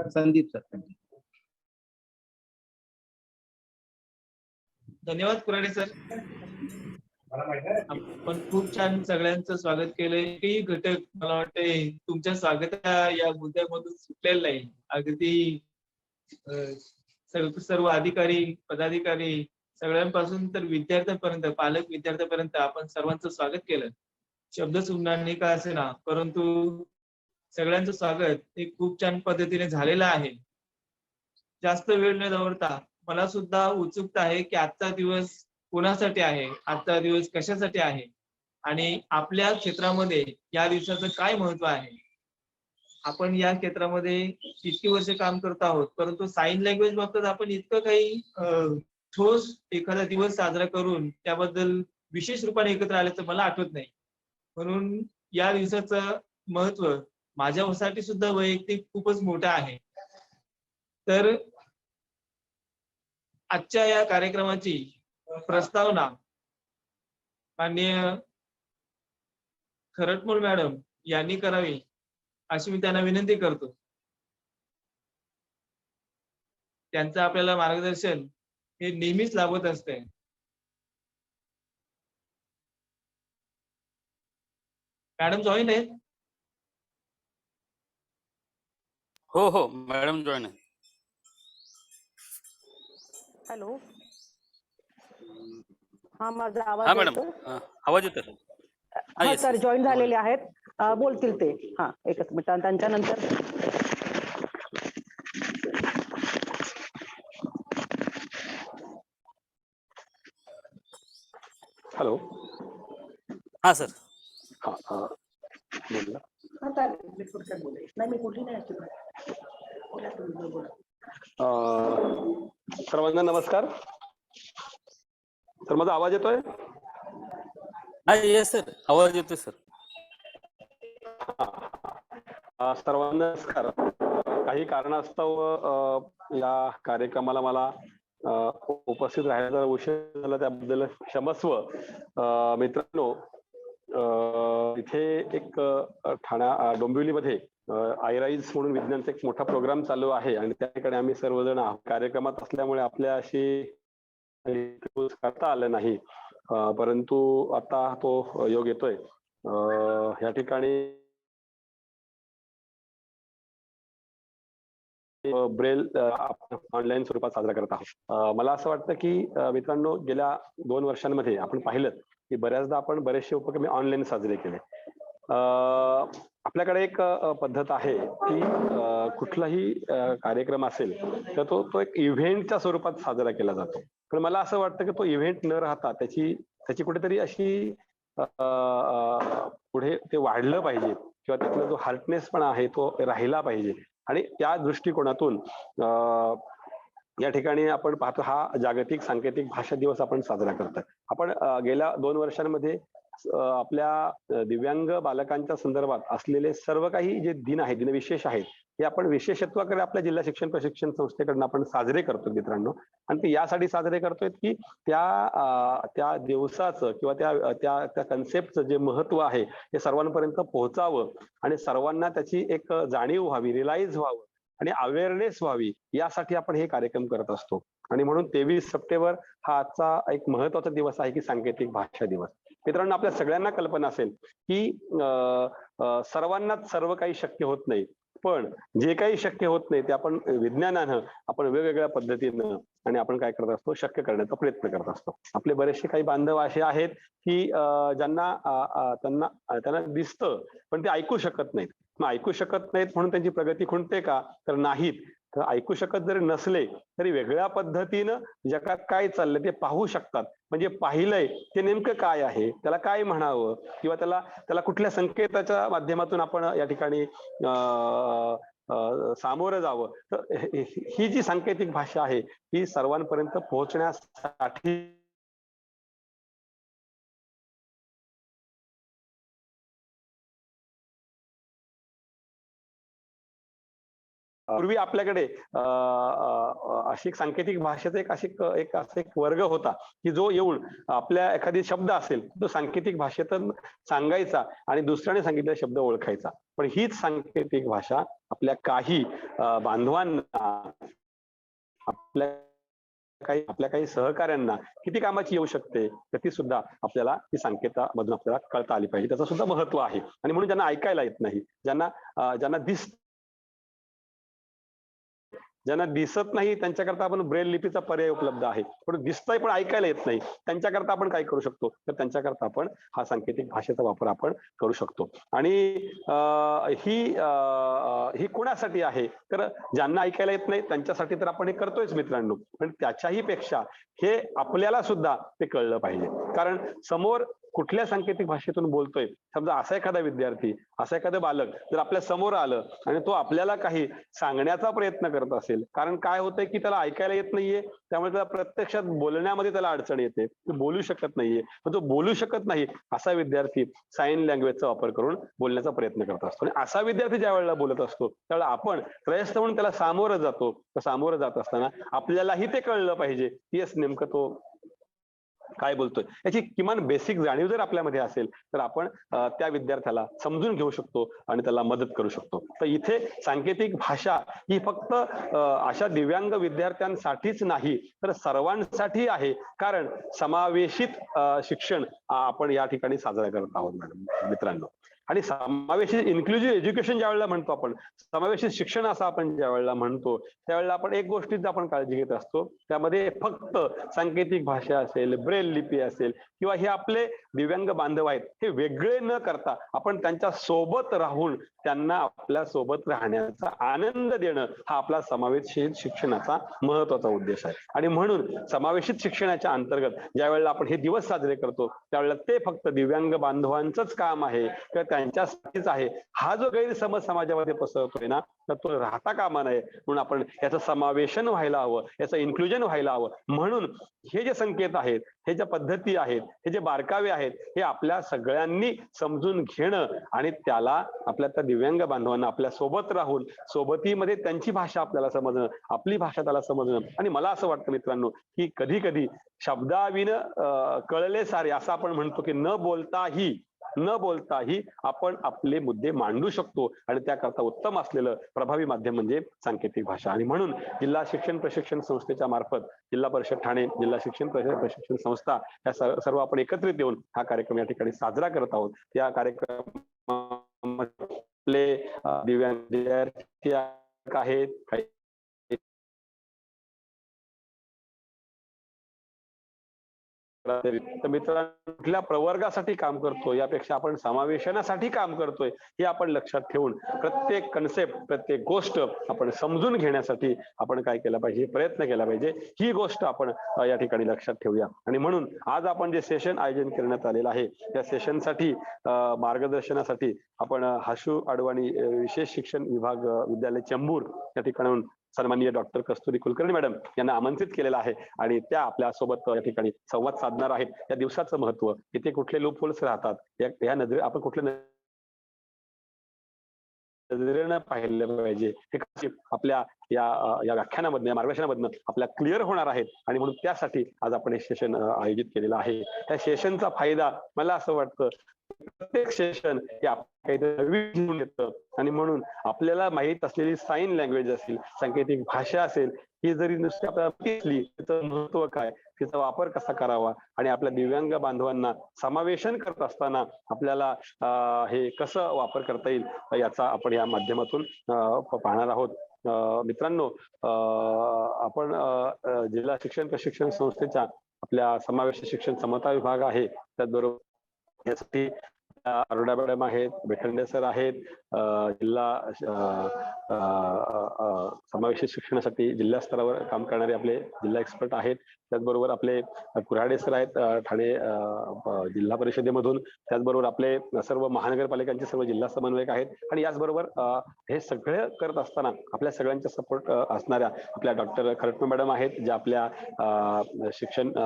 Sandeep sir. धन्यवाद Kurade sir. आपण खूप छान सगळ्यांचं स्वागत केलंय. एकही घटक मला वाटतंय तुमच्या स्वागत या मुद्द्यामधून सुटलेला नाही. अगदी सर्व अधिकारी पदाधिकारी सगळ्यांपासून तर विद्यार्थ्यांपर्यंत, पालक विद्यार्थ्यांपर्यंत आपण सर्वांचं स्वागत केलं. शब्द सुमनांनी का असे ना, परंतु सगळ्यांचं स्वागत हे खूप छान पद्धतीने झालेलं आहे. जास्त वेळ न दवडता मला सुद्धा उत्सुकता आहे की आजचा दिवस कोणासाठी आहे, आजचा दिवस कशासाठी आहे आणि आपल्या क्षेत्रामध्ये या दिवसाचं काय महत्व आहे. आपण या क्षेत्रामध्ये इतकी वर्ष काम करत आहोत, परंतु साइन लँग्वेज बाबतीत आपण इतकं काही ठोस एखादा दिवस साजरा करून त्याबद्दल विशेष रूपाने एकत्र आल्याचं मला आठवत नाही. म्हणून या दिवसाचं महत्व माझ्यासाठी सुद्धा वैयक्तिक खूपच मोठं आहे. तर आजच्या या कार्यक्रमाची प्रस्तावना माननीय खरटमोल मॅडम यांनी करावी अशी मी त्यांना विनंती करतो. त्यांचं आपल्याला मार्गदर्शन हे नेहमीच लाभत असते. मॅडम जॉईन आहेत? हो हो मॅडम जॉईन आहे. हॅलो, हा माझा आवाज हा मॅडम, येतो? आवाज येतो. हा सर जॉईन झालेले आहेत, बोलतील ते. हा एकच मिनिट, त्यांच्या नंतर. हॅलो. हा सर. हा बोला. सर्वांना नमस्कार. सर माझा आवाज येतोय? येस सर, आवाज येतोय सर. सर्वांना नमस्कार. काही कारणास्तव या कार्यक्रमाला मला उपस्थित राहायला उशीर झाला, त्याबद्दल क्षमस्व. मित्रांनो, इथे एक डोंबिवलीमध्ये आयराईज म्हणून विज्ञानचा एक मोठा प्रोग्राम चालू आहे आणि त्या ठिकाणी आम्ही सर्वजण कार्यक्रमात असल्यामुळे आपल्याशी करता आलं नाही, परंतु आता तो योग येतोय. या ठिकाणी ब्रेल ऑनलाईन स्वरूपात साजरा करत आहोत. मला असं वाटतं की मित्रांनो, गेल्या 2 वर्षांमध्ये आपण पाहिलं की बऱ्याचदा आपण बरेचसे उपक्रम ऑनलाईन साजरे केले. आपल्याकडे एक पद्धत आहे की कुठलाही कार्यक्रम असेल तर तो एक इव्हेंटच्या स्वरूपात साजरा केला जातो. पण मला असं वाटतं की तो इव्हेंट न राहता त्याची कुठेतरी अशी पुढे ते वाढलं पाहिजे किंवा त्यातला जो हार्टनेस पण आहे तो राहिला पाहिजे. आणि त्या दृष्टिकोनातून या ठिकाणी आपण पाहतो, हा जागतिक सांकेतिक भाषा दिवस आपण साजरा करतोय. आपण गेल्या 2 वर्षांमध्ये आपल्या दिव्यांग बालकांच्या संदर्भात असलेले सर्व काही जे दिन आहेत, दिनविशेष आहेत, हे आपण विशेषत्वाकडे आपल्या जिल्हा शिक्षण प्रशिक्षण संस्थेकडनं आपण साजरे करतो मित्रांनो. आणि ते यासाठी साजरे करतोय की त्या दिवसाचं किंवा त्या कन्सेप्टचं जे महत्व आहे हे सर्वांपर्यंत पोहोचावं आणि सर्वांना त्याची एक जाणीव व्हावी, रिअलाइज व्हावं आणि अवेअरनेस व्हावी, यासाठी आपण हे कार्यक्रम करत असतो. आणि म्हणून 23 सप्टेंबर हा आजचा एक महत्वाचा दिवस आहे की सांकेतिक भाषा दिवस. मित्रांनो, आपल्या सगळ्यांना कल्पना असेल की सर्वांनाच सर्व काही शक्य होत नाही, पण जे काही शक्य होत नाही ते आपण विज्ञानानं, आपण वेगवेगळ्या पद्धतीनं आणि आपण काय करत असतो, शक्य करण्याचा प्रयत्न करत असतो. आपले बरेचसे काही बांधव असे आहेत की त्यांना दिसतं पण ते ऐकू शकत नाहीत. मग ऐकू शकत नाहीत म्हणून त्यांची प्रगती खुंटते का? तर नाहीत. तर ऐकू शकत जरी नसले तरी वेगळ्या पद्धतीनं जगात काय चाललंय ते पाहू शकतात. म्हणजे पाहिलंय ते नेमकं काय आहे, त्याला काय म्हणावं किंवा त्याला कुठल्या संकेताच्या माध्यमातून आपण या ठिकाणी सामोरं जावं. तर ही जी सांकेतिक भाषा आहे ही सर्वांपर्यंत पोहोचण्यासाठी पूर्वी आपल्याकडे अशी एक सांकेतिक भाषेचा एक वर्ग होता की जो येऊन आपल्या एखादी शब्द असेल तो सांकेतिक भाषेतून सांगायचा आणि दुसऱ्याने सांगितलेला शब्द ओळखायचा. पण हीच सांकेतिक भाषा आपल्या काही बांधवांना, आपल्या काही सहकाऱ्यांना किती कामाची येऊ शकते तर ती सुद्धा आपल्याला ही संकेतामधून आपल्याला कळता आली पाहिजे. त्याचं सुद्धा महत्व आहे. आणि म्हणून ज्यांना ऐकायला येत नाही, ज्यांना दिसत नाही त्यांच्याकरता आपण ब्रेल लिपीचा पर्याय उपलब्ध आहे. पण दिसतंय पण ऐकायला येत नाही त्यांच्याकरता आपण काय करू शकतो तर त्यांच्याकरता आपण हा सांकेतिक भाषेचा वापर आपण करू शकतो. आणि ही कोणासाठी आहे तर ज्यांना ऐकायला येत नाही त्यांच्यासाठी तर आपण हे करतोयच मित्रांनो. पण त्याच्याही पेक्षा हे आपल्याला सुद्धा ते कळलं पाहिजे. कारण समोर कुठल्या सांकेतिक भाषेतून बोलतोय, समजा असा एखादा विद्यार्थी, असा एखादं बालक जर आपल्या समोर आलं आणि तो आपल्याला काही सांगण्याचा प्रयत्न करत असेल, कारण काय होतंय की त्याला ऐकायला येत नाहीये त्यामुळे त्याला प्रत्यक्षात बोलण्यामध्ये त्याला अडचण येते, तो बोलू शकत नाहीये. पण तो बोलू शकत नाही असा विद्यार्थी साइन लँग्वेजचा वापर करून बोलण्याचा प्रयत्न करत असतो. आणि असा विद्यार्थी ज्या वेळेला बोलत असतो त्यावेळेला आपण त्रयस्थ म्हणून त्याला सामोरं जातो. तर सामोरं जात असताना आपल्यालाही ते कळलं पाहिजे की येस नेमकं तो काय बोलतोय याची किमान बेसिक जाणीव जर आपल्यामध्ये असेल तर आपण त्या विद्यार्थ्याला समजून घेऊ शकतो आणि त्याला मदत करू शकतो. तर इथे सांकेतिक भाषा ही फक्त अशा दिव्यांग विद्यार्थ्यांसाठीच नाही तर सर्वांसाठी आहे. कारण समावेशित शिक्षण आपण या ठिकाणी साजरा करत आहोत मॅडम मित्रांनो. आणि समावेशित इन्क्लुझिव्ह एज्युकेशन ज्या वेळेला म्हणतो आपण, समावेशित शिक्षण असं आपण ज्या वेळेला म्हणतो त्यावेळेला आपण एक गोष्टीच आपण काळजी घेत असतो, त्यामध्ये फक्त सांकेतिक भाषा असेल, ब्रेल लिपी असेल किंवा हे आपले दिव्यांग बांधव आहेत हे वेगळे न करता आपण त्यांच्या सोबत राहून त्यांना आपल्या सोबत राहण्याचा आनंद देणं हा आपला समावेशित शिक्षणाचा महत्वाचा उद्देश आहे. आणि म्हणून समावेशित शिक्षणाच्या अंतर्गत ज्या वेळेला आपण हे दिवस साजरे करतो त्यावेळेला ते फक्त दिव्यांग बांधवांचंच काम आहे किंवा त्यांच्यासाठीच आहे हा जो गैरसमज समाजामध्ये पसरतोय ना तर तो राहता कामा नये. म्हणून आपण याचं समावेशन व्हायला हवं, याचं इन्क्लुजन व्हायला हवं. म्हणून हे जे संकेत आहेत, हे ज्या पद्धती आहेत, हे जे बारकावे आहेत हे आपल्या सगळ्यांनी समजून घेणं आणि त्याला आपल्या त्या दिव्यांग बांधवांना आपल्या सोबत राहून सोबतीमध्ये त्यांची भाषा आपल्याला समजणं, आपली भाषा त्याला समजणं. आणि मला असं वाटतं मित्रांनो की कधी कधी शब्दाविनं कळले सारे असं आपण म्हणतो की न बोलताही आपण आपले मुद्दे मांडू शकतो. आणि त्याकरता उत्तम असलेलं प्रभावी माध्यम म्हणजे सांकेतिक भाषा. आणि म्हणून जिल्हा शिक्षण प्रशिक्षण संस्थेच्या मार्फत जिल्हा परिषद ठाणे, जिल्हा शिक्षण प्रशिक्षण संस्था या सर्व आपण एकत्रित येऊन हा कार्यक्रम या ठिकाणी साजरा करत आहोत. या कार्यक्रमामध्ये दिव्यांग विद्यार्थी आहेत, काही तर मित्रांनो कुठल्या प्रवर्गासाठी काम करतोय यापेक्षा आपण समावेशनासाठी काम करतोय हे आपण लक्षात ठेवून प्रत्येक कन्सेप्ट, प्रत्येक गोष्ट आपण समजून घेण्यासाठी आपण काय केलं पाहिजे, प्रयत्न केला पाहिजे. ही गोष्ट आपण या ठिकाणी लक्षात ठेवूया. आणि म्हणून आज आपण जे सेशन आयोजन करण्यात आलेलं आहे त्या सेशनसाठी मार्गदर्शनासाठी आपण हाशू अडवाणी विशेष शिक्षण विभाग विद्यालय चेंबूर या ठिकाणाहून सन्माननीय डॉक्टर कस्तुरी कुलकर्णी मॅडम यांना आमंत्रित केलेलं आहे आणि त्या आपल्या सोबत या ठिकाणी संवाद साधणार आहेत. या दिवसाचं महत्व, इथे कुठले लूप होल्स राहतात, या नजरे आपण कुठल्या नजरेनं पाहिलं पाहिजे हे आपल्या या व्याख्यानामधनं, या मार्गदर्शनामधनं आपल्या क्लिअर होणार आहेत. आणि म्हणून त्यासाठी आज आपण हे सेशन आयोजित केलेलं आहे. त्या सेशनचा फायदा मला असं वाटतं प्रत्येक सेशन हे काहीतरी नवीन घेऊन येतं. आणि म्हणून आपल्याला माहित असलेली साइन लँग्वेज असेल, सांकेतिक भाषा असेल, ही जरी नुसती आपल्याला दिसली त्याचं महत्व काय, तिचा वापर कसा करावा आणि आपल्या दिव्यांग बांधवांना समावेशन करत असताना आपल्याला हे कसं वापर करता येईल याचा आपण या माध्यमातून पाहणार आहोत. मित्रांनो आपण जिल्हा शिक्षण प्रशिक्षण संस्थेच्या आपल्या समावेश शिक्षण समता विभाग आहे त्याचबरोबर यासाठी अरोडा मॅडम आहेत, बेखंडे सर आहेत, जिल्हा समावेश शिक्षणासाठी जिल्हा स्तरावर काम करणारे आपले जिल्हा एक्सपर्ट आहेत, त्याचबरोबर आपले कुऱ्हाडे सर आहेत ठाणे जिल्हा परिषदेमधून, त्याचबरोबर आपले सर्व महानगरपालिकांचे सर्व जिल्हा समन्वयक आहेत. आणि याचबरोबर हे सगळे करत असताना आपल्या सगळ्यांच्या सपोर्ट असणाऱ्या आपल्या डॉक्टर खरटमे मॅडम आहेत, ज्या आपल्या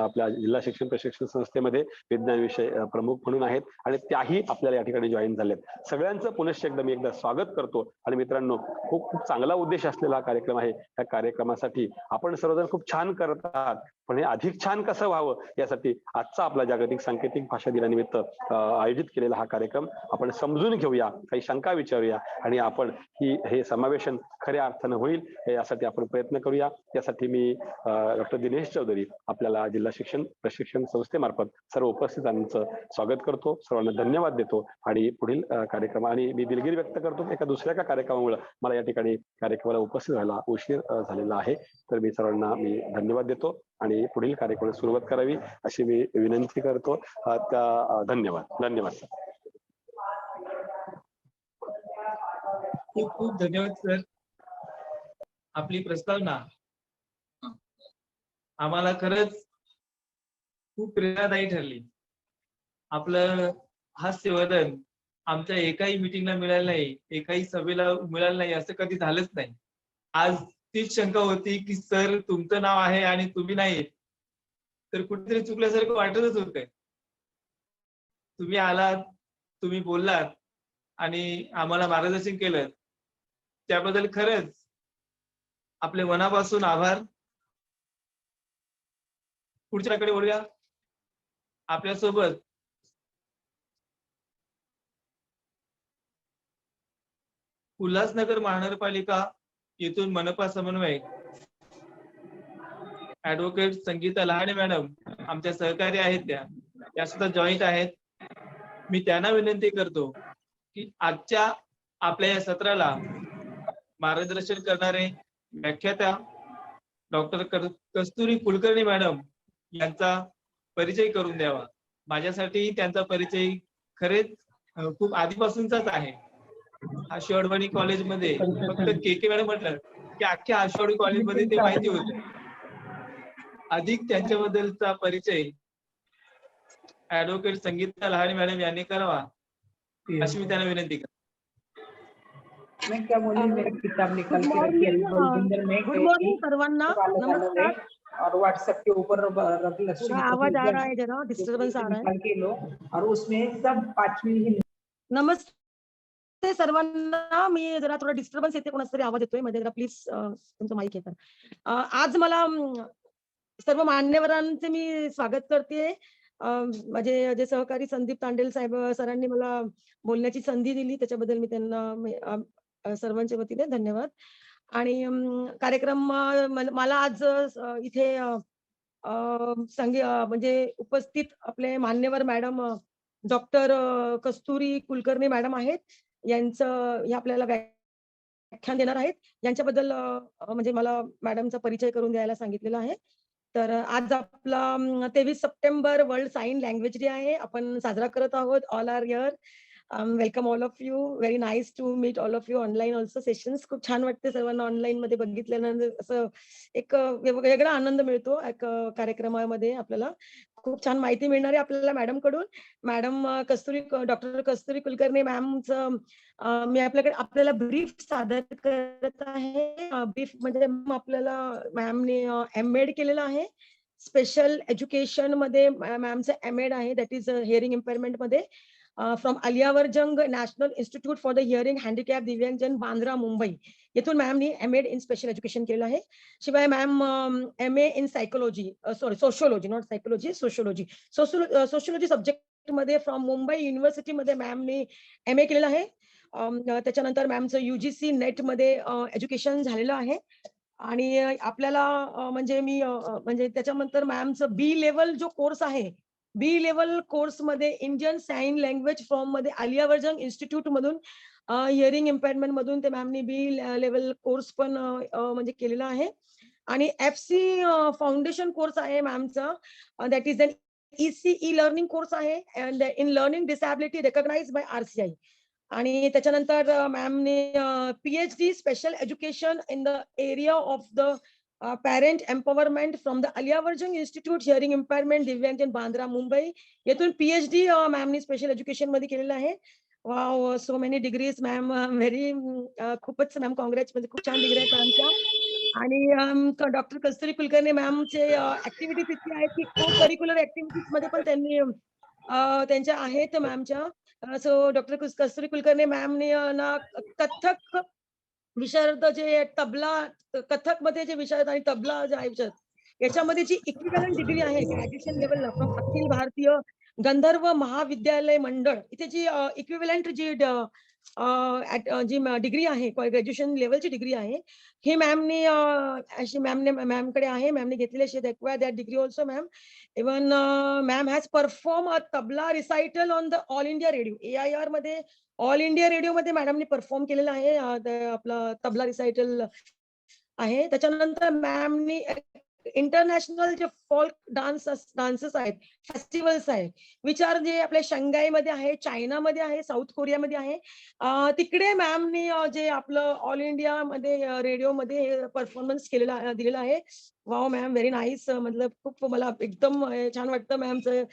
आपल्या जिल्हा शिक्षण प्रशिक्षण संस्थेमध्ये विज्ञान विषय प्रमुख म्हणून आहेत आणि त्याही आपल्याला या ठिकाणी जॉईन झालेत. सगळ्यांचं पुनश्च एकदा स्वागत करतो. आणि मित्रांनो, खूप चांगला उद्देश असलेला हा कार्यक्रम आहे. या कार्यक्रमासाठी आपण सर्वजण खूप छान करत आहात, पण हे अधिक छान कसं व्हावं यासाठी आजचा आपला जागतिक सांकेतिक भाषा दिनानिमित्त आयोजित केलेला हा कार्यक्रम आपण समजून घेऊया, काही शंका विचारूया आणि आपण हे समावेशन खऱ्या अर्थानं होईल यासाठी आपण प्रयत्न करूया. यासाठी मी डॉक्टर दिनेश चौधरी आपल्याला जिल्हा शिक्षण प्रशिक्षण संस्थेमार्फत सर्व उपस्थितांचं स्वागत करतो, सर्वांना धन्यवाद देतो आणि पुढील कार्यक्रम आणि मी दिलगिरी व्यक्त करतो एका दुसऱ्या कार्यक्रमामुळे मला या ठिकाणी कार्यक्रमाला उपस्थित व्हायला उशीर झालेला आहे. तर मी सर्वांना धन्यवाद देतो आणि पुढील कार्यक्रमाला सुरुवात करावी अशी मी विनंती करतो. धन्यवाद सर. खूप खूप धन्यवाद सर. आपली प्रस्तावना आम्हाला खरंच खूप प्रेरणादायी ठरली. आपलं हास्यवदन आमच्या एकाही मिटिंगला मिळालं नाही, एकाही सभेला मिळालं नाही, असं कधी झालंच नाही. आज तीच शंका होती की सर तुमचं नाव आहे आणि तुम्ही नाही, तर कुठेतरी चुकल्यासारखं वाटतच होतंय. तुम्ही आलात, तुम्ही बोललात आणि आम्हाला मार्गदर्शन केलं, त्याबद्दल खरंच आपले मनापासून आभार. पुढच्याकडे वळूया. आपल्यासोबत उल्हासनगर महानगरपालिका येथून मनपा समन्वयक ऍडव्होकेट संगीता लहाने मॅडम आमच्या सहकारी आहेत, त्या सुद्धा जॉईंट आहेत. मी त्यांना विनंती करतो की आजच्या आपल्या या सत्राला मार्गदर्शन करणारे व्याख्याता डॉक्टर कस्तुरी कुलकर्णी मॅडम यांचा परिचय करून द्यावा. माझ्यासाठी त्यांचा परिचय खरेच खूप आधीपासूनचाच आहे. आशिवाडवाणी कॉलेजमध्ये फक्त के मॅडम म्हटलं की अख्ख्या आशिवाडी कॉलेजमध्ये ते माहिती होतं. अधिक त्यांच्याबद्दलचा परिचय ऍडव्होकेट संगीता लहाने मॅडम यांनी करावा अशी मी त्यांना विनंती करतो. मैं क्या बोली, मेरी किताब निकाल के रखी है गुड मॉर्निंग सर्वांना. नमस्कार. और व्हाट्सएप के ऊपर रख लक्ष्मी आवाज आ रहा है, जरा डिस्टर्बेंस आ रहा है. निकाल के लो और उसमें सब 5वीं ही. नमस्ते सर्वांना. मी जरा थोडा डिस्टर्बन्स येते, कोणाचा तरी आवाज येतोय मध्ये, जरा प्लीज तुमचं माईक येतं. आज मला सर्व मान्यवरांचे मी स्वागत करते. माझे जे सहकारी संदीप तांडेल साहेब सरांनी मला बोलण्याची संधी दिली, त्याच्याबद्दल मी त्यांना सर्वांच्या वतीने धन्यवाद. आणि कार्यक्रम मला आज इथे म्हणजे उपस्थित आपले मान्यवर madam doctor Kasturi Kulkarni madam आहेत, यांचं हे आपल्याला व्याख्यान देणार आहेत. यांच्याबद्दल म्हणजे मला मॅडमचा परिचय करून द्यायला सांगितलेला आहे. तर आज आपला 23 सप्टेंबर वर्ल्ड साइन लँग्वेज डे आहे, आपण साजरा करत आहोत. All are here. Welcome all of you. Very nice to meet all of you online also sessions. खूप छान वाटते सर्वांना ऑनलाईन मध्ये बघितल्यानंतर, असं एक वेगळा आनंद मिळतो. एक कार्यक्रमामध्ये आपल्याला खूप छान माहिती मिळणार आहे आपल्याला मॅडम कडून. मॅडम डॉक्टर कस्तुरी कुलकर्णी मॅमचं मी आपल्याला ब्रीफ सादर करत आहे. ब्रीफ म्हणजे आपल्याला मॅमने एम.एड केलेलं आहे. स्पेशल एज्युकेशन मध्ये मॅमचं एम.एड आहे, दॅट इज हिअरिंग इम्पेअरमेंट मध्ये, from Ali Yavar Jung national institute for the hearing handicap Divyangjan, Bandra, Mumbai येथून मॅमनी एम.एड इन स्पेशल एज्युकेशन केलेलं आहे. शिवाय ma'am MA in psychology, sociology, not psychology, sociology subject मध्ये फ्रॉम मुंबई युनिव्हर्सिटी मध्ये मॅमने एम.ए केलेलं आहे. त्याच्यानंतर मॅमचं UGC नेट मध्ये एज्युकेशन झालेलं आहे. आणि आपल्याला म्हणजे त्याच्यानंतर मॅमचं बी लेवल जो कोर्स आहे, बी लेवल कोर्स मध्ये इंडियन साइन लँग्वेज फॉर्म मध्ये अलियावरजंग इन्स्टिट्यूट मधून हिअरिंग इम्पेअरमेंट मधून ते मॅमनी बी लेवल कोर्स पण म्हणजे केलेला आहे. आणि FC फाउंडेशन कोर्स आहे मॅमचा, that is an ECE learning course आहे, and in learning disability recognised by RCI. आणि त्याच्यानंतर मॅमने PhD special education in the area of the parent empowerment from the Ali Yavar Jung institute hearing impairment Divyangjan Bandra Mumbai येथून PhD मॅमनी special education मध्ये केलेलं आहे. Wow, so many degrees ma'am, very खूपच ma'am कॉंग्रॅच, म्हणजे खूप छान डिग्री आहेत मॅमच्या. आणि डॉक्टर कस्तुरी कुलकर्णी मॅमचे ऍक्टिव्हिटीज इतकी आहेत की को करिक्युलर ऍक्टिव्हिटीज मध्ये पण त्यांनी त्यांच्या आहेत मॅमच्या. सो डॉक्टर कस्तुरी कुलकर्णी मॅमने ना कथ्थक विशारद, जे तबला कथक मध्ये जे विशारद आणि तबला जे आहे विशारद, याच्यामध्ये जी इक्विव्हॅलंट डिग्री आहे ग्रॅज्युएशन लेवलला फ्रॉम अखिल भारतीय गंधर्व महाविद्यालय मंडळ, इथे जी इक्विव्हॅलंट जी जी डिग्री आहे, ग्रॅज्युएशन लेवलची डिग्री आहे, ही मॅमने अशी मॅमकडे आहे, मॅमने घेतलेली. She acquired that degree also ma'am. Even ma'am has perform a tabla recital on the all India radio, AIR मध्ये, ऑल इंडिया रेडिओ मध्ये मॅडमने परफॉर्म केलेलं आहे. आपला तबला रिसायटल आहे. त्याच्यानंतर मॅमनी इंटरनॅशनल जे फोल्क डान्सेस आहेत, फेस्टिवल्स आहेत, विचार जे आपल्या शंघाईमध्ये आहे, चायनामध्ये आहे, साऊथ कोरियामध्ये आहे, तिकडे मॅमनी जे आपलं ऑल इंडिया मध्ये रेडिओमध्ये परफॉर्मन्स केलेला दिलेला आहे. Wow ma'am, very nice. मतलब खूप मला एकदम छान वाटतं मॅमचं.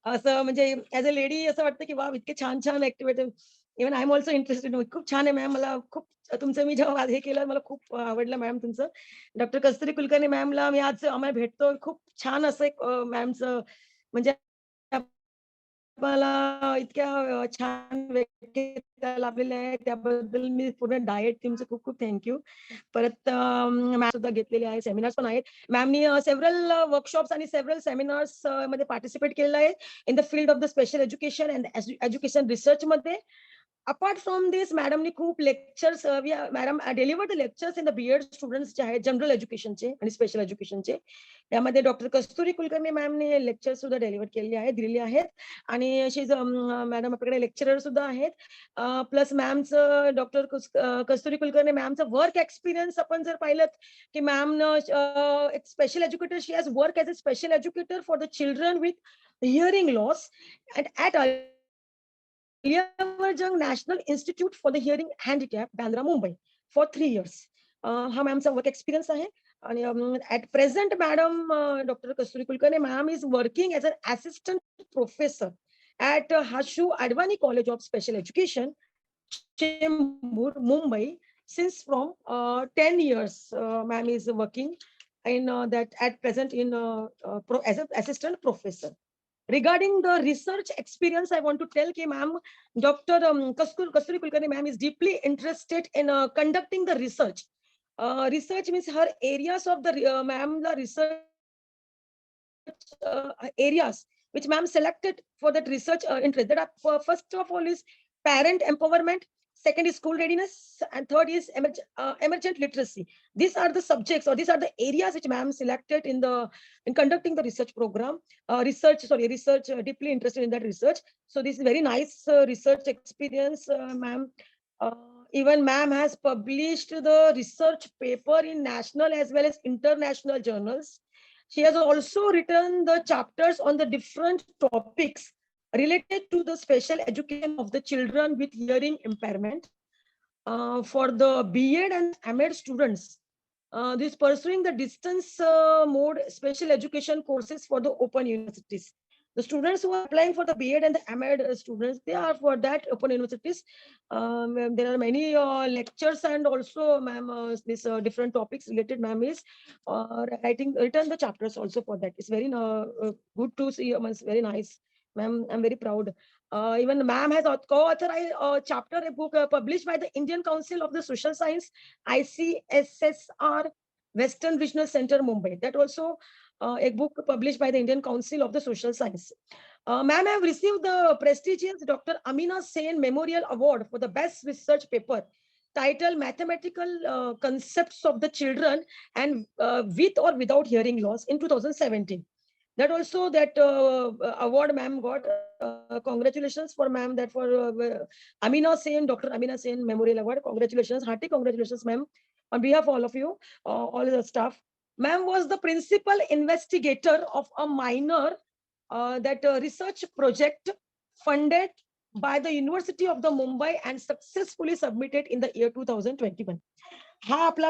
असं म्हणजे ऍज अ लेडी असं वाटतं की वा, इतके छान छान activity. Even I am also interested. खूप छान आहे मॅम. मला खूप तुमचं, मी जेव्हा हे केलं मला खूप आवडलं मॅम तुमचं. डॉक्टर कस्तुरी कुलकर्णी मॅमला मी आज आम्हाला भेटतो. खूप छान असं एक मॅमचं म्हणजे मला इतक्या छान व्यक्ती लाभलेल्या आहेत, त्याबद्दल मी पूर्ण डाएट टीमचं खूप खूप थँक्यू. परत मॅम सुद्धा घेतलेले आहे, सेमिनार्स पण आहेत. मॅमनी सेव्हरल वर्कशॉप्स आणि सेव्हरल सेमिनार्स मध्ये पार्टिसिपेट केलेलं आहे in the field of the special education and education research मध्ये. अपार्ट फ्रॉम दिस मॅडमनी खूप lectures, madam delivered lectures in the BEd students जे आहेत जनरल एज्युकेशनचे आणि स्पेशल एज्युकेशनचे. यामध्ये डॉक्टर कस्तुरी कुलकर्णी मॅमने लेक्चर सुद्धा डिलिव्हर केलेली आहे, दिलेली आहेत. आणि शी मॅडम आपल्याकडे लेक्चरर सुद्धा आहेत. प्लस मॅमचं डॉक्टर कस्तुरी कुलकर्णी मॅमचं वर्क एक्सपिरियन्स आपण जर पाहिलं की मॅमनं एक special educator, she has work as a special educator for the children with hearing loss at Ali Yavar Jung national institute for the hearing handicap Bandra Mumbai for 3 years. हा मॅमचा वर्क एक्सपिरियन्स आहे. आणि at present madam doctor Kasturi Kulkarni ma'am is working as an assistant professor at Hashu Advani college of special education, Chembur, Mumbai. Since from 10 years, ma'am is working in that at present in as an assistant professor. Regarding the research experience, I want to tell कि ma'am, Dr. Kasturi Kulkarni ma'am is deeply interested in conducting the research. Research means her areas of the ma'am the research areas which ma'am selected for that research interest. That are, first of all is parent empowerment, second is school readiness, and third is emergent literacy. These are the subjects, or these are the areas which ma'am selected in conducting the research program. Research deeply interested in that research. So this is very nice research experience, ma'am. Even ma'am has published the research paper in national as well as international journals. She has also written the chapters on the different topics related to the special education of the children with hearing impairment. For the BEd and MEd students, this pursuing the distance mode special education courses for the open universities. The students who are applying for the BEd and the MEd students, they are for that open universities. There are many lectures and also ma'am this different topics related ma'am is written the chapters also for that. It's very good to see. It's very nice, ma'am. I'm very proud. Even ma'am has co-authored a chapter, a book published by the Indian Council of the Social Science, ICSSR, Western Regional Center, Mumbai. That also a book published by the Indian Council of the Social Science. Ma'am have received the prestigious Dr. Amina Sen Memorial Award for the best research paper titled Mathematical Concepts of the Children and with or without hearing loss in 2017. That also that award ma'am got. Congratulations for ma'am, that for Amina Sen, Dr. Amina Sen Memorial Award. Congratulations, hearty congratulations ma'am, on behalf of all of you, all the staff. Ma'am was the principal investigator of a minor research project funded by the University of the Mumbai and successfully submitted in the year 2021. हा आपला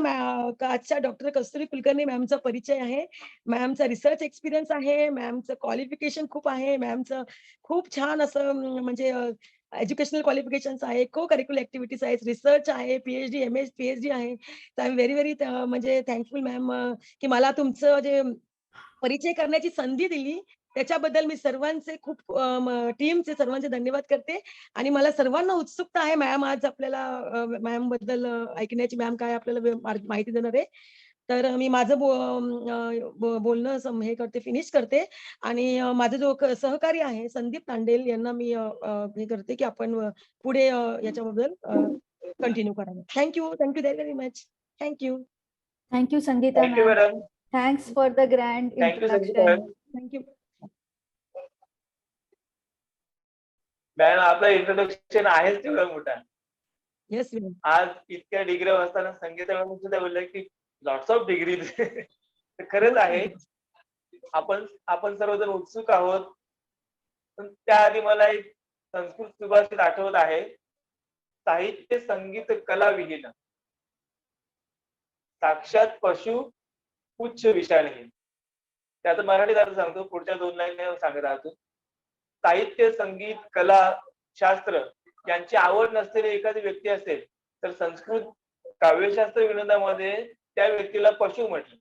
आजच्या doctor Kasturi Kulkarni मॅमचा परिचय आहे. मॅमचा research experience आहे. मॅमचं qualification खूप आहे. मॅमचं खूप छान असं म्हणजे एज्युकेशनल क्वालिफिकेशन्स आहे, को करिक्युलर ॲक्टिव्हिटीज आहेत, रिसर्च आहे, पी-एच-डी, एम-एस, पी-एच-डी आहे. तर आय एम व्हेरी म्हणजे थँकफुल मॅम की मला तुमचं जे परिचय करण्याची संधी दिली, त्याच्याबद्दल मी सर्वांचे खूप टीमचे सर्वांचे धन्यवाद करते आणि मला सर्वांना उत्सुकता आहे मॅम आज आपल्याला मॅमबद्दल ऐकण्याची. मॅम काय आपल्याला माहिती देणार आहे. तर मी माझं बोलणं हे करते, फिनिश करते आणि माझा जो सहकारी आहे संदीप तांडेल यांना मी हे करते, की आपण पुढे याच्याबद्दल कंटिन्यू करावं. Thank you very very much. Thank you. Thank you, Sangeeta thank you ma'am. Madam. Thanks for the grand thank you Sangeeta introduction. Ma'am. Thank you. Ma'am आपलं इंट्रोडक्शन आहेच तेवढा मोठा. Yes ma'am. आज इतक्या डिग्री असताना संगीता मॅडम सुद्धा बोलले की लॉट्स ऑफ डिग्रीज. खरंच आहे. आपण सर्वजण उत्सुक आहोत. पण त्याआधी मला एक संस्कृत सुभाषित आठवत आहे. साहित्य संगीत कला विहीन साक्षात पशु पुच्छ विषाणी. त्याचं मराठीत अर्थ सांगतो, पुढच्या 2 लाईन सांगत आहोत. साहित्य, संगीत, कला, शास्त्र यांची आवड नसलेली एखादी व्यक्ती असेल तर संस्कृत काव्यशास्त्र विनोदामध्ये त्या व्यक्तीला पशु म्हटलं.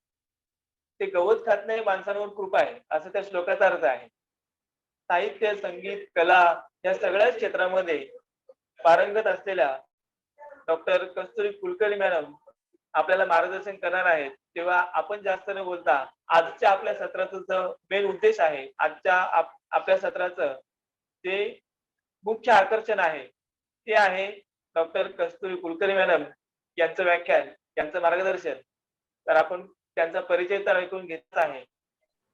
ते गवत खात नाही, माणसांवर कृपा आहे, असं त्या श्लोकाचा अर्थ आहे. साहित्य, संगीत, कला या सगळ्या क्षेत्रामध्ये पारंगत असलेल्या डॉक्टर कस्तुरी कुलकर्णी मॅडम आपल्याला मार्गदर्शन करणार आहेत. तेव्हा आपण जास्त न बोलता आजच्या आपल्या सत्राचा जो मेन उद्देश आहे, आजच्या आपल्या सत्राचं जे मुख्य आकर्षण आहे ते आहे डॉक्टर कस्तुरी कुलकर्णी मॅडम यांचं व्याख्यान, यांचं मार्गदर्शन. तर आपण त्यांचा परिचय तर ऐकून घेतला आहे.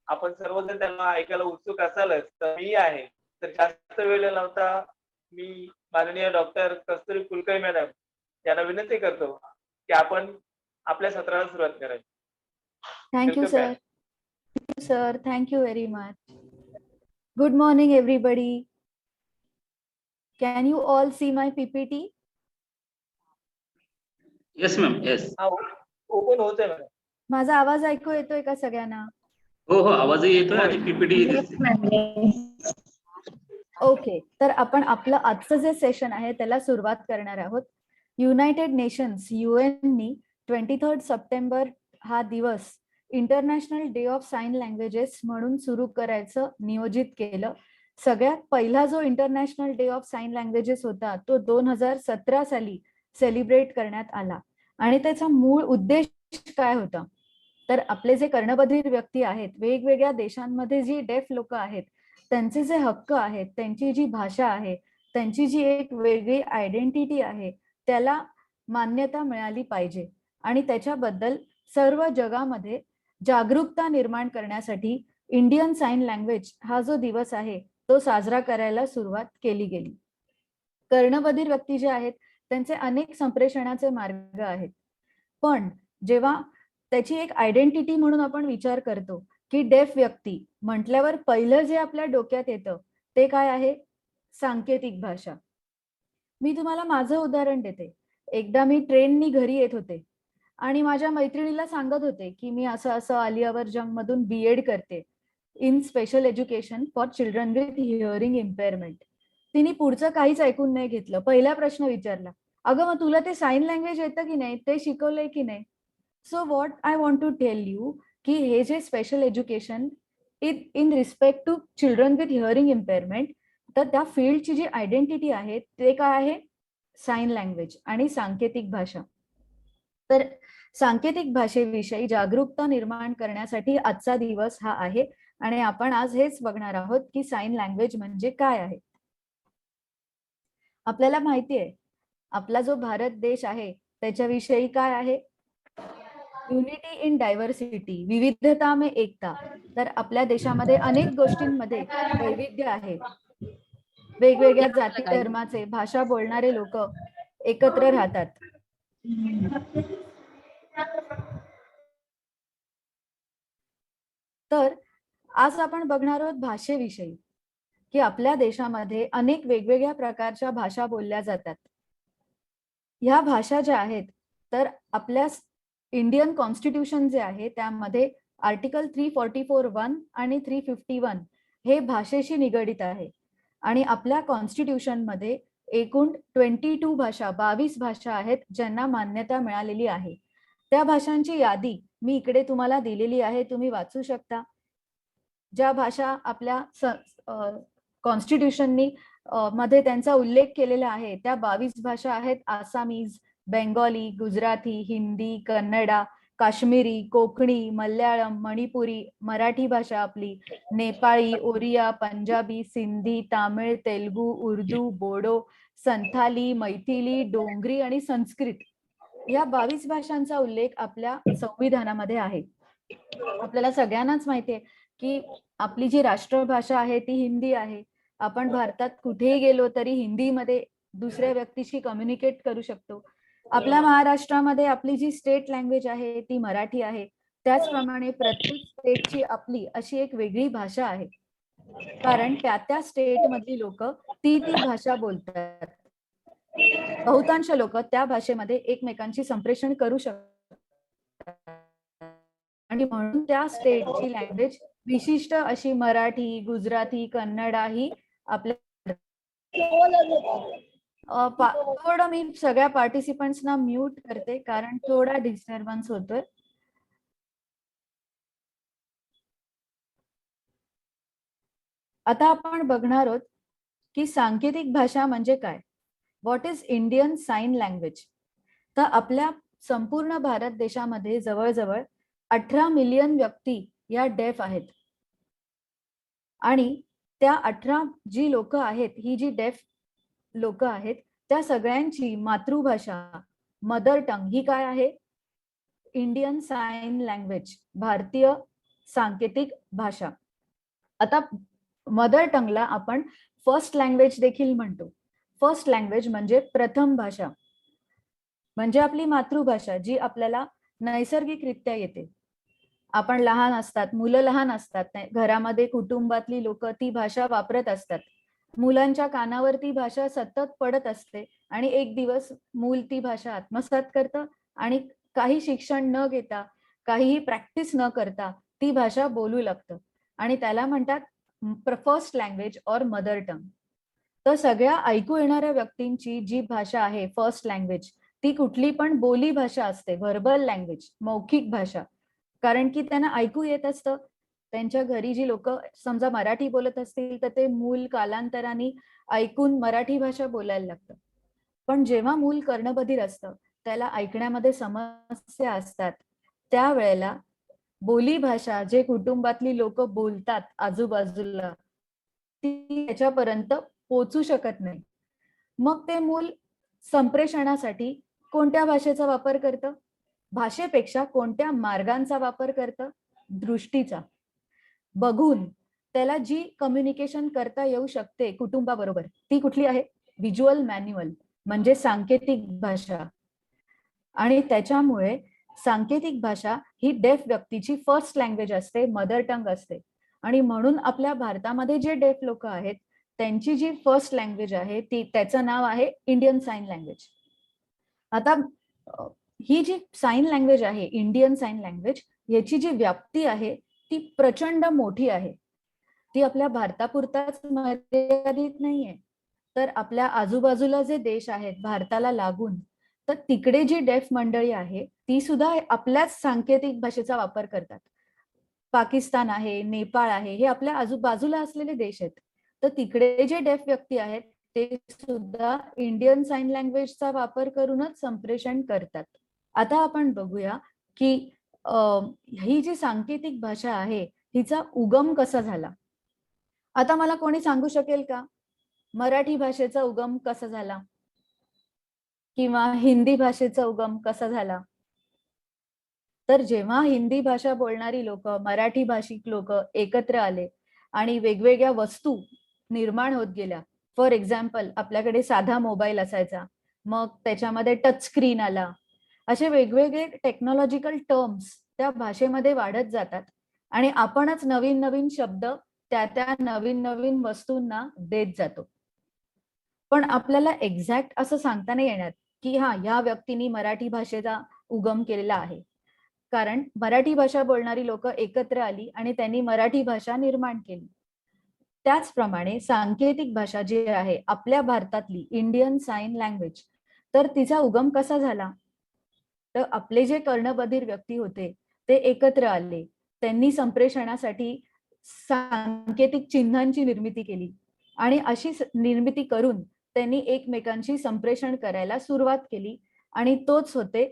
आपण सर्वजण त्यांना ऐकायला उत्सुक असालच, तर मी आहे. तर जास्त वेळ न लावता मी माननीय डॉक्टर कस्तुरी कुलकर्णी मॅडम यांना विनंती करतो की आपण आपल्या सत्राला सुरुवात करावी. Thank you, Welcome, sir. ma'am. Thank you, sir. Thank you very much. Good morning, everybody. Can you all see my PPT? Yes ma'am, yes. हा, ओपन होतोय मॅडम. माझा आवाज ऐकू येतोय का सगळ्यांना? हो हो, आवाजही येतोय आणि पीपीटी दिसते. ओके, तर आपण आपलं आजचं जे सेशन आहे त्याला सुरुवात करणार आहोत. युनायटेड नेशन्स युएननी 23 सप्टेंबर हा दिवस international day of sine languages म्हणून सुरू करायचं नियोजित केलं. सगळ्यात पहिला जो international day of sine languages होता तो 2017 साली सेलिब्रेट करण्यात आला. आणि त्याचा मूळ उद्देश काय होता, तर आपले जे कर्णबधिर व्यक्ती आहेत, वेगवेगळ्या देशांमध्ये जी डेफ लोक आहेत, त्यांचे जे हक्क आहेत, त्यांची जी भाषा आहे, त्यांची जी एक वेगळी आयडेंटिटी आहे, त्याला मान्यता मिळाली पाहिजे. आणि त्याच्याबद्दल सर्व जगामध्ये जागरूकता निर्माण करण्यासाठी इंडियन साइन लँग्वेज हा जो दिवस आहे तो साजरा करायला सुरुवात केली गेली. कर्णबधिर व्यक्ती जे आहेत त्यांचे अनेक संप्रेषणाचे मार्ग आहेत, पण जेव्हा त्याची एक आयडेंटिटी म्हणून आपण विचार करतो की डेफ व्यक्ती म्हटल्यावर पहिलं जे आपल्या डोक्यात येतं ते काय आहे, सांकेतिक भाषा. मी तुम्हाला माझं उदाहरण देते. एकदा मी ट्रेननी घरी येत होते आणि माझ्या मैत्रिणीला सांगत होते की मी असं असं आलियावर जंग मधून BEd करते in special education for children with hearing इम्पेअरमेंट. तिने पुढचं काहीच ऐकून नाही घेतलं. पहिला प्रश्न विचारला, अगं मग तुला ते साइन लँग्वेज येतं की नाही, ते शिकवलंय की नाही? So what I want to tell you की हे जे special education in respect to children with hearing impairment, तर त्या फील्डची जी आयडेंटिटी आहे ते काय आहे, साइन लँग्वेज आणि सांकेतिक भाषा. तर सांकेतिक भाषेविषयी जागरूकता निर्माण करण्यासाठी आजचा दिवस हा आहे आणि आपण आज हेच बघणार आहोत की साइन लँग्वेज म्हणजे काय आहे. आपल्याला माहिती आहे आपला जो भारत देश आहे त्याच्याविषयी काय आहे, युनिटी इन डायव्हर्सिटी, विविधता में एकता. तर आपल्या देशामध्ये अनेक गोष्टींमध्ये वैविध्य आहे. वेगवेगळ्या जाती धर्माचे, भाषा बोलणारे लोक एकत्र राहतात. तर आज आपण बघणार आहोत भाषेविषयी की आपल्या देशामध्ये अनेक वेगवेगळ्या प्रकारच्या भाषा बोलल्या जातात. ह्या भाषा ज्या आहेत तर आपल्या इंडियन कॉन्स्टिट्यूशन जे आहे त्यामध्ये आर्टिकल 344(1) आणि 351 हे भाषेशी निगडित आहे. आणि आपल्या कॉन्स्टिट्यूशन मध्ये एकूण 22 भाषा 22 भाषा आहेत ज्यांना मान्यता मिळालेली आहे. त्या भाषांची यादी मी इकडे तुम्हाला दिलेली आहे, तुम्ही वाचू शकता. ज्या भाषा आपल्या कॉन्स्टिट्यूशननी मध्ये त्यांचा उल्लेख केलेला आहे त्या 22 भाषा आहेत आसामीज, बेंगॉली, गुजराती, हिंदी, कन्नडा, काश्मीरी, कोकणी, मल्याळम, मणिपुरी, मराठी भाषा आपली, नेपाळी, ओरिया, पंजाबी, सिंधी, तामिळ, तेलुगू, उर्दू, बोडो, संथाली, मैथिली, डोंगरी आणि संस्कृत या 22 भाषांचा उल्लेख आपल्या संविधानामध्ये आहे. आपल्याला सगळ्यांनाच माहितीये की आपली जी राष्ट्रभाषा आहे ती हिंदी आहे. आपण भारतात कुठेही गेलो तरी हिंदीमध्ये दुसऱ्या व्यक्तीशी कम्युनिकेट करू शकतो. आपल्या महाराष्ट्रामध्ये आपली जी स्टेट लँग्वेज आहे ती मराठी आहे. त्याचप्रमाणे प्रत्येक स्टेटची आपली अशी एक वेगळी भाषा आहे, कारण त्या स्टेट मधली लोक ती भाषा बोलतात. बहुतांश लोक त्या भाषेमध्ये एकमेकांशी संप्रेषण करू शकतात आणि म्हणून त्या स्टेटची लँग्वेज विशिष्ट अशी मराठी, गुजराती, कन्नडा ही आपल्या थोडं मी सगळ्या पार्टिसिपंट्सना म्यूट करते कारण थोडा डिस्टर्बन्स होतोय. आता आपण बघणार आहोत की सांकेतिक भाषा म्हणजे काय. What is Indian sign language. तर आपल्या संपूर्ण भारत देशामध्ये जवळजवळ 18 मिलियन व्यक्ती या डेफ आहेत आणि त्या 18 जी लोक आहेत, ही जी डेफ लोक आहेत त्या सगळ्यांची मातृभाषा मदर टंग ही काय आहे, इंडियन साइन लँग्वेज, भारतीय सांकेतिक भाषा. आता मदर टंगला आपण फर्स्ट लँग्वेज देखील म्हणतो. फर्स्ट लँग्वेज म्हणजे प्रथम भाषा, म्हणजे आपली मातृभाषा जी आपल्याला नैसर्गिकरित्या येते. आपण लहान असतात, मुलं लहान असतात, घरामध्ये कुटुंबातली लोक ती भाषा वापरत असतात. मुलांच्या कानावर ती भाषा सतत पडत असते आणि एक दिवस मूल ती भाषा आत्मसात करतं आणि काही शिक्षण न घेता, काहीही प्रॅक्टिस न करता ती भाषा बोलू लागतं आणि त्याला म्हणतात फर्स्ट लँग्वेज और मदर टंग. तर सगळ्या ऐकू येणाऱ्या व्यक्तींची जी भाषा आहे फर्स्ट लँग्वेज ती कुठली पण बोली भाषा असते, व्हर्बल लँग्वेज, मौखिक भाषा. कारण की त्यांना ऐकू येत असतं. त्यांच्या घरी जी लोक समजा मराठी बोलत असतील तर ते मूल कालांतराने ऐकून मराठी भाषा बोलायला लागतं. पण जेव्हा मूल कर्णबधीर असतं, त्याला ऐकण्यामध्ये समस्या असतात, त्यावेळेला बोली भाषा जे कुटुंबातली लोक बोलतात आजूबाजूला ती त्याच्यापर्यंत पोहोचू शकत नाही. मग ते मूल संप्रेषणासाठी कोणत्या भाषेचा वापर करतं, भाषेपेक्षा कोणत्या मार्गांचा वापर करतं, दृष्टीचा. बघून त्याला जी कम्युनिकेशन करता येऊ शकते कुटुंबाबरोबर ती कुठली आहे, व्हिज्युअल मॅन्युअल म्हणजे सांकेतिक भाषा. आणि त्याच्यामुळे सांकेतिक भाषा ही डेफ व्यक्तीची फर्स्ट लँग्वेज असते, मदर टंग असते. आणि म्हणून आपल्या भारतामध्ये जे डेफ लोक आहेत त्यांची जी फर्स्ट लँग्वेज आहे ती त्याचं नाव आहे इंडियन साइन लँग्वेज. आता ही जी साइन लँग्वेज आहे इंडियन साइन लँग्वेज याची जी व्याप्ती आहे ती प्रचंड मोठी आहे. ती आपल्या भारतापुरताच मर्यादित नाहीये, तर आपल्या आजूबाजूला जे देश आहेत भारताला लागून, तर तिकडे जी डेफ मंडळी आहे ती सुद्धा आपल्याच सांकेतिक भाषेचा वापर करतात. पाकिस्तान आहे, नेपाळ आहे, हे आपल्या आजूबाजूला असलेले देश आहेत. तर तिकडे जे डेफ व्यक्ती आहेत ते सुद्धा इंडियन साइन लँग्वेजचा वापर करूनच संप्रेषण करतात. आता आपण बघूया की ही जी सांकेतिक भाषा आहे हिचा उगम कसा झाला. आता मला कोणी सांगू शकेल का मराठी भाषेचा उगम कसा झाला किंवा हिंदी भाषेचा उगम कसा झाला. तर जेव्हा हिंदी भाषा बोलणारी लोक, मराठी भाषिक लोक एकत्र आले आणि वेगवेगळ्या वस्तू निर्माण होत गेल्या. फॉर एक्झाम्पल आपल्याकडे साधा मोबाईल असायचा, मग त्याच्यामध्ये टच स्क्रीन आला. असे वेगवेगळे टेक्नॉलॉजिकल टर्म्स त्या भाषेमध्ये वाढत जातात आणि आपणच नवीन नवीन शब्द त्या नवीन नवीन वस्तूंना देत जातो. पण आपल्याला एक्झॅक्ट असं सांगता नाही येणार की हा या व्यक्तीने मराठी भाषेचा उगम केलेला आहे, कारण मराठी भाषा बोलणारी लोक एकत्र आली आणि त्यांनी मराठी भाषा निर्माण केली. त्याचप्रमाणे सांकेतिक भाषा जी आहे आपल्या भारतातली इंडियन साइन लँग्वेज, तर तिचा उगम कसा झाला? तर आपले जे कर्णबधीर व्यक्ती होते ते एकत्र आले, त्यांनी संप्रेषणासाठी सांकेतिक चिन्हांची निर्मिती केली आणि अशी निर्मिती करून त्यांनी एकमेकांशी संप्रेषण करायला सुरुवात केली आणि तोच होते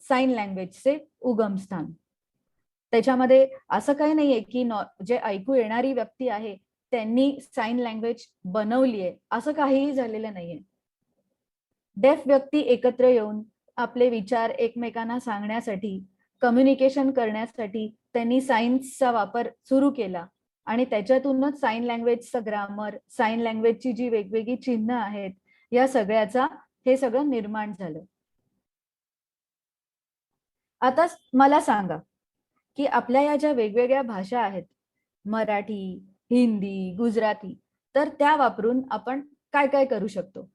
साइन लँग्वेजचे उगमस्थान. त्याच्यामध्ये असं काही नाहीये की जे ऐकू येणारी व्यक्ती आहे त्यांनी साइन लँग्वेज बनवली आहे, असं काहीही झालेलं नाहीये. डेफ व्यक्ती एकत्र येऊन आपले विचार एकमेकांना सांगण्यासाठी, कम्युनिकेशन करण्यासाठी त्यांनी सायन्सचा वापर सुरू केला आणि त्याच्यातूनच साइन लँग्वेजचं ग्रामर, साइन लँग्वेजची जी वेगवेगळी चिन्ह आहेत, या सगळ्याचा हे सगळं निर्माण झालं. आता मला सांगा की आपल्या या ज्या वेगवेगळ्या भाषा आहेत, मराठी, हिंदी, गुजराती, तर त्या वापरून आपण काय काय करू शकतो?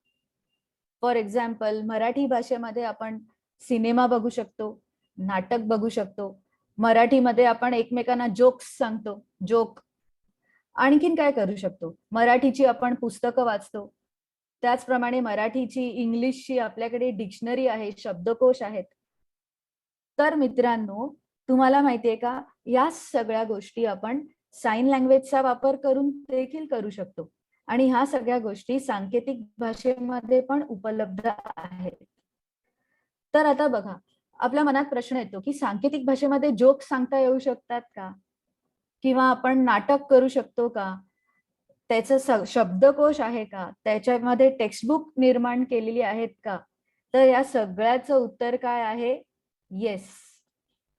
फॉर एक्झाम्पल, मराठी भाषेमध्ये आपण सिनेमा बघू शकतो, नाटक बघू शकतो. मराठीमध्ये आपण एकमेकांना जोक्स सांगतो, जोक. आणखीन काय करू शकतो? मराठीची आपण पुस्तकं वाचतो. त्याचप्रमाणे मराठीची, इंग्लिशची आपल्याकडे डिक्शनरी आहे, शब्दकोश आहेत. तर मित्रांनो, तुम्हाला माहितीये का, या सगळ्या गोष्टी आपण साइन लँग्वेजचा वापर करून देखील करू शकतो आणि ह्या सगळ्या गोष्टी सांकेतिक भाषेमध्ये पण उपलब्ध आहेत. तर आता बघा, आपल्या मनात प्रश्न येतो की सांकेतिक भाषेमध्ये जोक सांगता येऊ शकतात का, किंवा आपण नाटक करू शकतो का, त्याचं शब्दकोश आहे का, त्याच्यामध्ये टेक्स्टबुक निर्माण केलेली आहेत का? तर या सगळ्याचं उत्तर काय आहे? येस.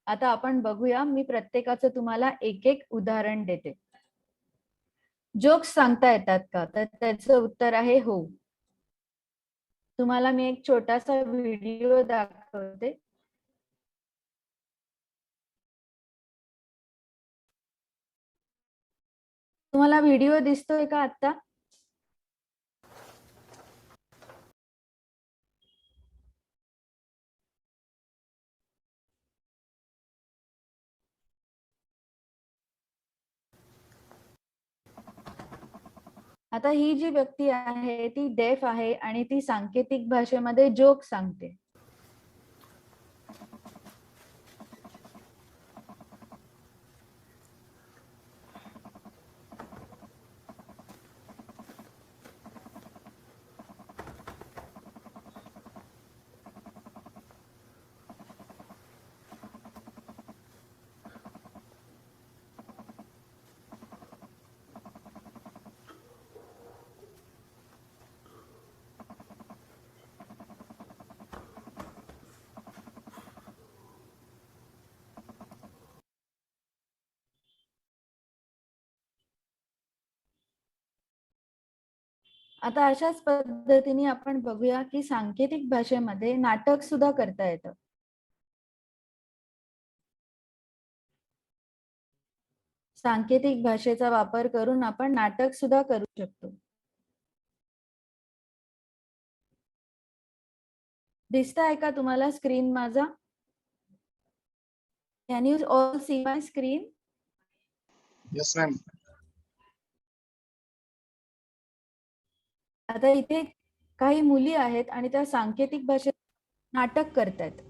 आता आपण बघूया, मी प्रत्येकाचं तुम्हाला एक एक उदाहरण देते. जोक्स सांगता येतात का? तर त्याचं उत्तर आहे हो. तुम्हाला मी एक छोटासा व्हिडिओ दाखवते. तुम्हाला व्हिडिओ दिसतोय का आता? आता ही जी व्यक्ती आहे ती डेफ आहे आणि ती सांकेतिक भाषेमध्ये जोक सांगते. आता अशाच पद्धतीने आपण बघूया की सांकेतिक भाषेमध्ये नाटक सुद्धा करता येतं. सांकेतिक भाषेचा वापर करून आपण नाटक सुद्धा करू शकतो. दिसतंय का तुम्हाला स्क्रीन माझा? Can you all see my screen? Yes, ma'am. आता इथे काही मुली आहेत आणि त्या सांकेतिक भाषेत नाटक करतायत.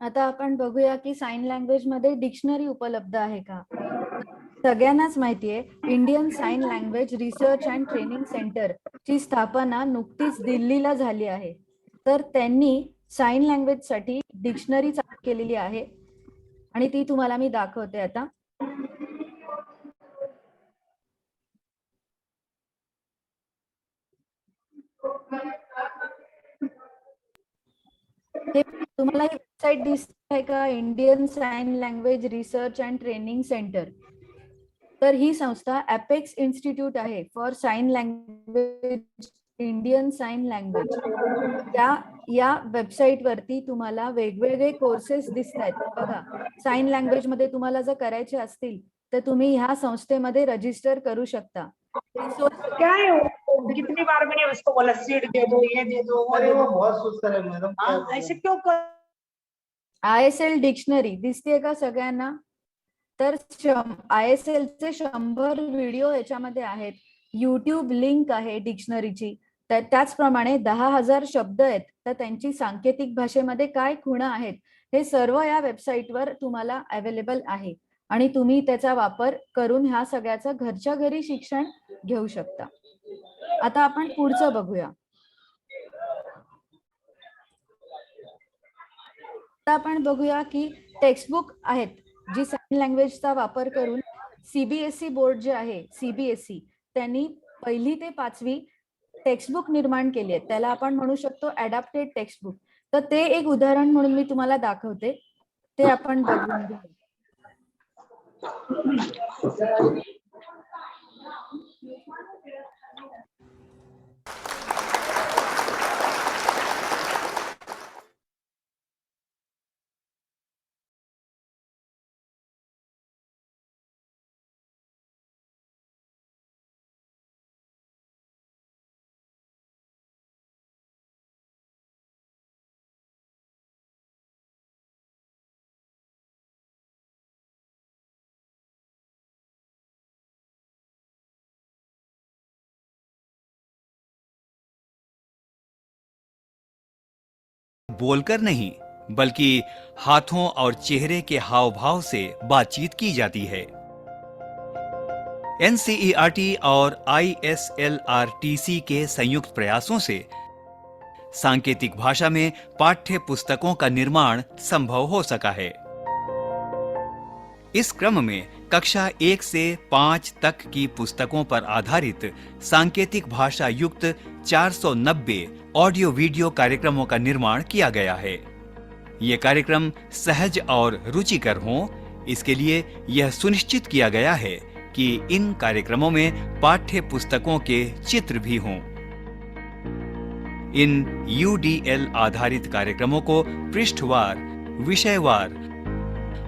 आता आपण बघूया की साइन लँग्वेज मध्ये डिक्शनरी उपलब्ध आहे का? सगळ्यांनाच माहितीये, Indian sign language research and training centre ची स्थापना नुकतीच दिल्लीला झाली आहे. तर त्यांनी साइन लँग्वेज साठी डिक्शनरी चालू केलेली आहे आणि ती तुम्हाला मी दाखवते आता. हे तुम्हाला ही वेबसाईट दिसते आहे का? Indian sign language research and training centre. तर ही संस्था अपेक्स इन्स्टिट्यूट आहे for sign language, Indian sign language. या वेबसाईट वरती तुम्हाला वेगवेगळे कोर्सेस दिसत आहेत बघा. साइन लँग्वेज मध्ये तुम्हाला जर करायचे असतील तर तुम्ही ह्या संस्थेमध्ये रजिस्टर करू शकता. क्या है वो? कितनी बार मैंने उसको बोला सीट दे दो, ये दे दो, वो दे दो। बहुत सुस्त है मैडम। हाँ, ऐसे क्यों कर? ISL डिक्शनरी दिसतेय का सगळ्यांना? तर ISL चे 100 व्हिडिओ याच्यामध्ये आहेत. YouTube लिंक आहे डिक्शनरीची. तर त्याचप्रमाणे 10,000 शब्द आहेत. तर त्यांची सांकेतिक भाषेमध्ये काय खुणा आहेत हे सर्व या वेबसाईटवर तुम्हाला अवेलेबल आहे आणि तुम्ही त्याचा वापर करून ह्या सगळ्याचं घरच्या घरी शिक्षण घेऊ शकता. आता आपण पुढचं बघूया. आता आपण बघूया की टेक्स्टबुक आहेत जी साइन लँग्वेजचा वापर करून CBSE बोर्ड जे आहे CBSE त्यांनी 1ली ते 5वी टेक्स्टबुक निर्माण केली आहे. त्याला आपण म्हणू शकतो अडॅप्टेड टेक्स्टबुक. तर ते एक उदाहरण म्हणून मी तुम्हाला दाखवते. ते आपण बघून घेऊ. बोलकर नहीं बल्कि हाथों और चेहरे के हाव भाव से बातचीत की जाती है। NCERT और ISLRTC के संयुक्त प्रयासों से सांकेतिक भाषा में पाठ्य पुस्तकों का निर्माण संभव हो सका है। इस क्रम में कक्षा 1 से 5 तक की पुस्तकों पर आधारित सांकेतिक भाषा युक्त 490 ऑडियो वीडियो कार्यक्रमों का निर्माण किया गया है। ये कार्यक्रम सहज और रुचिकर हों, इसके लिए यह सुनिश्चित किया गया है कि इन कार्यक्रमों में पाठ्य पुस्तकों के चित्र भी हों। इन UDL आधारित कार्यक्रमों को पृष्ठवार, विषयवार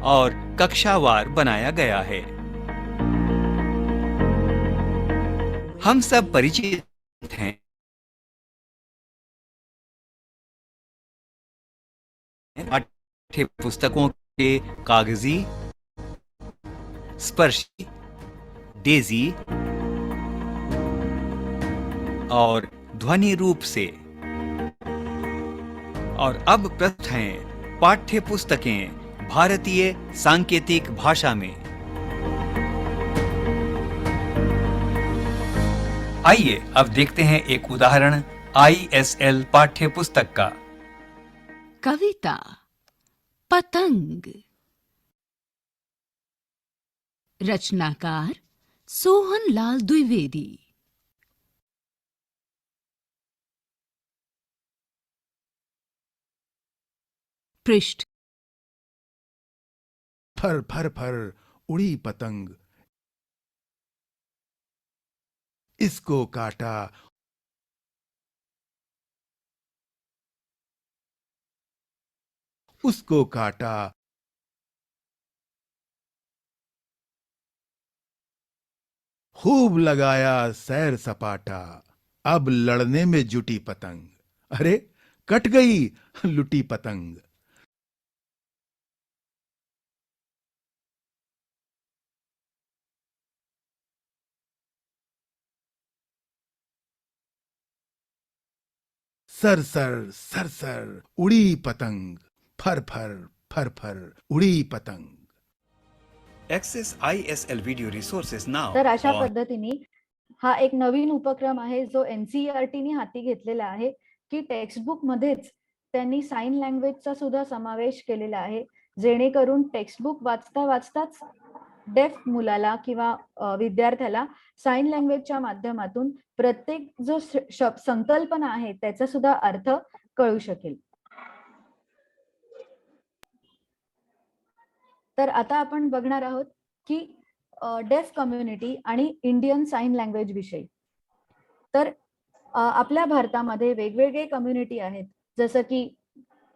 और कक्षावार बनाया गया है। हम सब परिचित हैं पाठ्य पुस्तकों के कागजी, स्पर्शी, डेजी और ध्वनि रूप से। और अब प्रस्तुत हैं पाठ्य पुस्तकें भारतीय सांकेतिक भाषा में। आइए अब देखते हैं एक उदाहरण ISL पाठ्य पुस्तक का। कविता पतंग। रचनाकार सोहन लाल द्विवेदी। पृष्ठ। फर फर फर उड़ी पतंग, इसको काटा उसको काटा, खूब लगाया सैर सपाटा, अब लड़ने में जुटी पतंग, अरे कट गई लुटी पतंग। सर सर सर सर उड़ी पतंग, फर फर उड़ी पतंग। Access ISL video resources now. तर अशा on पद्धतीने हा एक नवीन उपक्रम आहे जो NCERT ने हाती घेतलेला आहे की टेक्स्टबुक मध्येच त्यांनी साइन लँग्वेजचा सुद्धा समावेश केलेला आहे, जेणेकरून टेक्स्टबुक वाचता वाचताच डेफ मुलाला किंवा विद्यार्थ्याला साइन लँग्वेजच्या माध्यमातून प्रत्येक जो संकल्पना आहे त्याचा सुद्धा अर्थ कळू शकेल. तर आता आपण बघणार आहोत की डेफ कम्युनिटी आणि इंडियन साइन लँग्वेज विषयी. तर आपल्या भारतामध्ये वेगवेगळे कम्युनिटी आहेत, जसं की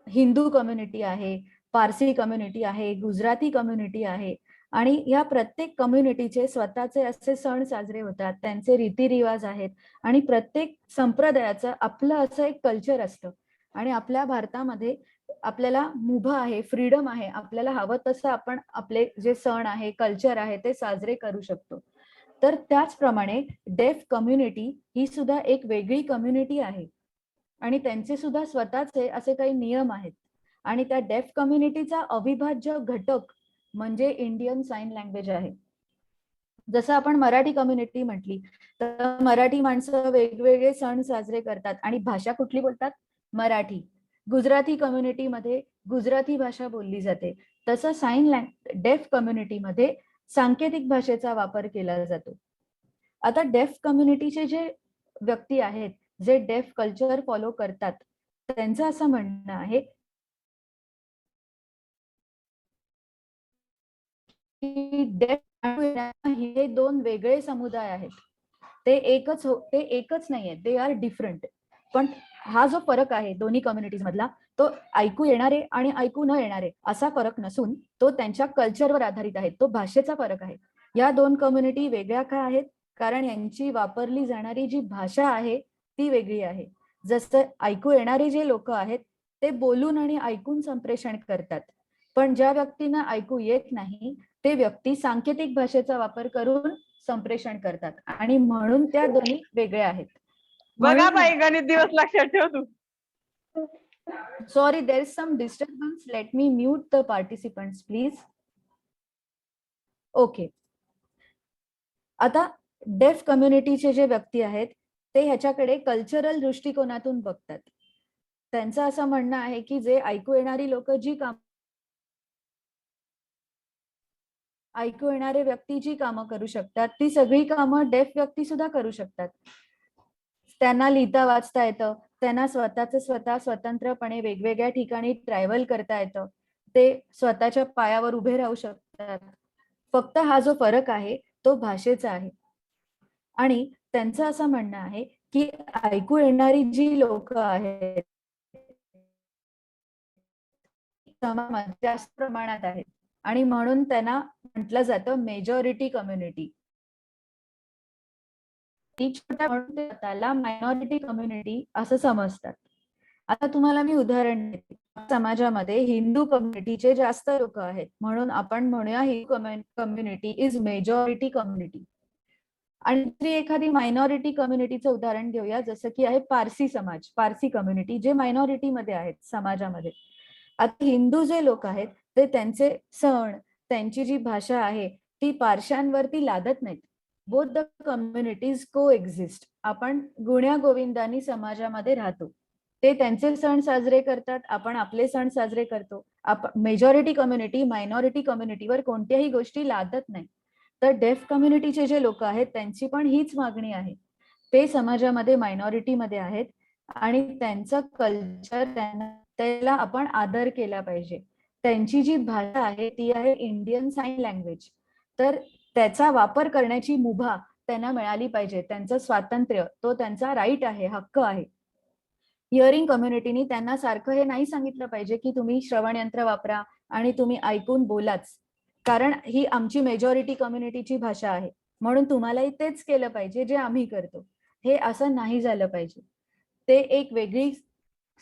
हिंदू कम्युनिटी आहे, पारसी कम्युनिटी आहे, गुजराती कम्युनिटी आहे आणि या प्रत्येक कम्युनिटीचे स्वतःचे असे सण साजरे होतात, त्यांचे रीतिरिवाज आहेत आणि प्रत्येक संप्रदायाचं आपलं असं एक कल्चर असतं. आणि आपल्या भारतामध्ये आपल्याला मुभा आहे, फ्रीडम आहे, आपल्याला हवं तसं आपण आपले जे सण आहे, कल्चर आहे ते साजरे करू शकतो. तर त्याचप्रमाणे डेफ कम्युनिटी ही सुद्धा एक वेगळी कम्युनिटी आहे आणि त्यांचे सुद्धा स्वतःचे असे काही नियम आहेत. आणि त्या डेफ कम्युनिटीचा अविभाज्य घटक म्हणजे इंडियन साइन लँग्वेज आहे. जसं आपण मराठी कम्युनिटी म्हटली तर मराठी माणसं वेगवेगळे सण साजरे करतात आणि भाषा कुठली बोलतात? मराठी. गुजराती कम्युनिटीमध्ये गुजराती भाषा बोलली जाते. तसं डेफ कम्युनिटीमध्ये सांकेतिक भाषेचा वापर केला जातो. आता डेफ कम्युनिटीचे जे व्यक्ती आहेत, जे डेफ कल्चर फॉलो करतात, त्यांचं असं म्हणणं आहे की डेफ हे दोन वेगळे समुदाय आहेत. ते एकच नाहीये, दे आर डिफरंट. पण हा जो फरक आहे दोन्ही कम्युनिटीज मधला, तो ऐकू येणारे आणि ऐकू न येणारे असा फरक नसून तो त्यांच्या कल्चरवर आधारित आहे, तो भाषेचा फरक आहे. या दोन कम्युनिटी वेगळ्या का आहेत? कारण यांची वापरली जाणारी जी भाषा आहे ती वेगळी आहे. जसं ऐकू येणारे जे लोक आहेत ते बोलून आणि ऐकून संप्रेषण करतात, पण ज्या व्यक्तींना ऐकू येत नाही ते व्यक्ती सांकेतिक भाषेचा वापर करून संप्रेषण करतात आणि म्हणून त्या दोन्ही वेगळ्या आहेत. बघा बाई, गणित दिवस लक्षात ठेव तू. Sorry, there is some disturbance. Let me mute the participants, please. Okay. आता डेफ कम्युनिटीचे जे व्यक्ती आहेत ते ह्याच्याकडे कल्चरल दृष्टिकोनातून बघतात. त्यांचं असं म्हणणं आहे की जे ऐकू येणारी लोक ऐकू येणारे व्यक्ती जी कामं करू शकतात ती सगळी कामं डेफ व्यक्ती सुद्धा करू शकतात. त्यांना लिहिता वाचता येतं, त्यांना स्वतः स्वतंत्रपणे वेगवेगळ्या ठिकाणी ट्रॅव्हल करता येतं, ते स्वतःच्या पायावर उभे राहू शकतात. फक्त हा जो फरक आहे तो भाषेचा आहे. आणि त्यांचं असं म्हणणं आहे की ऐकू येणारी जी लोक आहेत जास्त प्रमाणात आहेत आणि म्हणून त्यांना म्हटलं जातं मेजॉरिटी कम्युनिटी. त्याला मायनॉरिटी कम्युनिटी असं समजतात. आता तुम्हाला मी उदाहरण देते. समाजामध्ये हिंदू कम्युनिटीचे जास्त लोक आहेत म्हणून आपण म्हणूया Hindu community is majority community. आणि एखादी मायनॉरिटी कम्युनिटीचं उदाहरण घेऊया, जसं की आहे पारसी समाज, पारसी कम्युनिटी जे मायनॉरिटी मध्ये आहेत समाजामध्ये. आता हिंदू जे लोक आहेत ते त्यांचे सण, त्यांची जी भाषा आहे ती पारशांवरती लादत नाहीत. बोथ द कम्युनिटीज को एक्झिस्ट. आपण गुण्या गोविंदानी समाजामध्ये राहतो. ते त्यांचे सण साजरे करतात, आपण आपले सण साजरे करतो. मेजॉरिटी कम्युनिटी मायनॉरिटी कम्युनिटीवर कोणत्याही गोष्टी लादत नाही. तर डेफ कम्युनिटीचे जे लोक आहेत त्यांची पण हीच मागणी आहे. ते समाजामध्ये मायनॉरिटीमध्ये आहेत आणि त्यांचं कल्चर त्याला आपण आदर केला पाहिजे. त्यांची जी भाषा आहे ती आहे इंडियन साइन लँग्वेज. तर त्याचा वापर करण्याची मुभा त्यांना मिळाली पाहिजे. त्यांचं स्वातंत्र्य, तो त्यांचा राईट आहे, हक्क आहे. हिअरिंग कम्युनिटीनी त्यांना सारखं हे नाही सांगितलं पाहिजे की तुम्ही श्रवण यंत्र वापरा आणि तुम्ही ऐकून बोलाच, कारण ही आमची मेजॉरिटी कम्युनिटीची भाषा आहे म्हणून तुम्हालाही तेच केलं पाहिजे जे आम्ही करतो. हे असं नाही झालं पाहिजे. ते एक वेगळी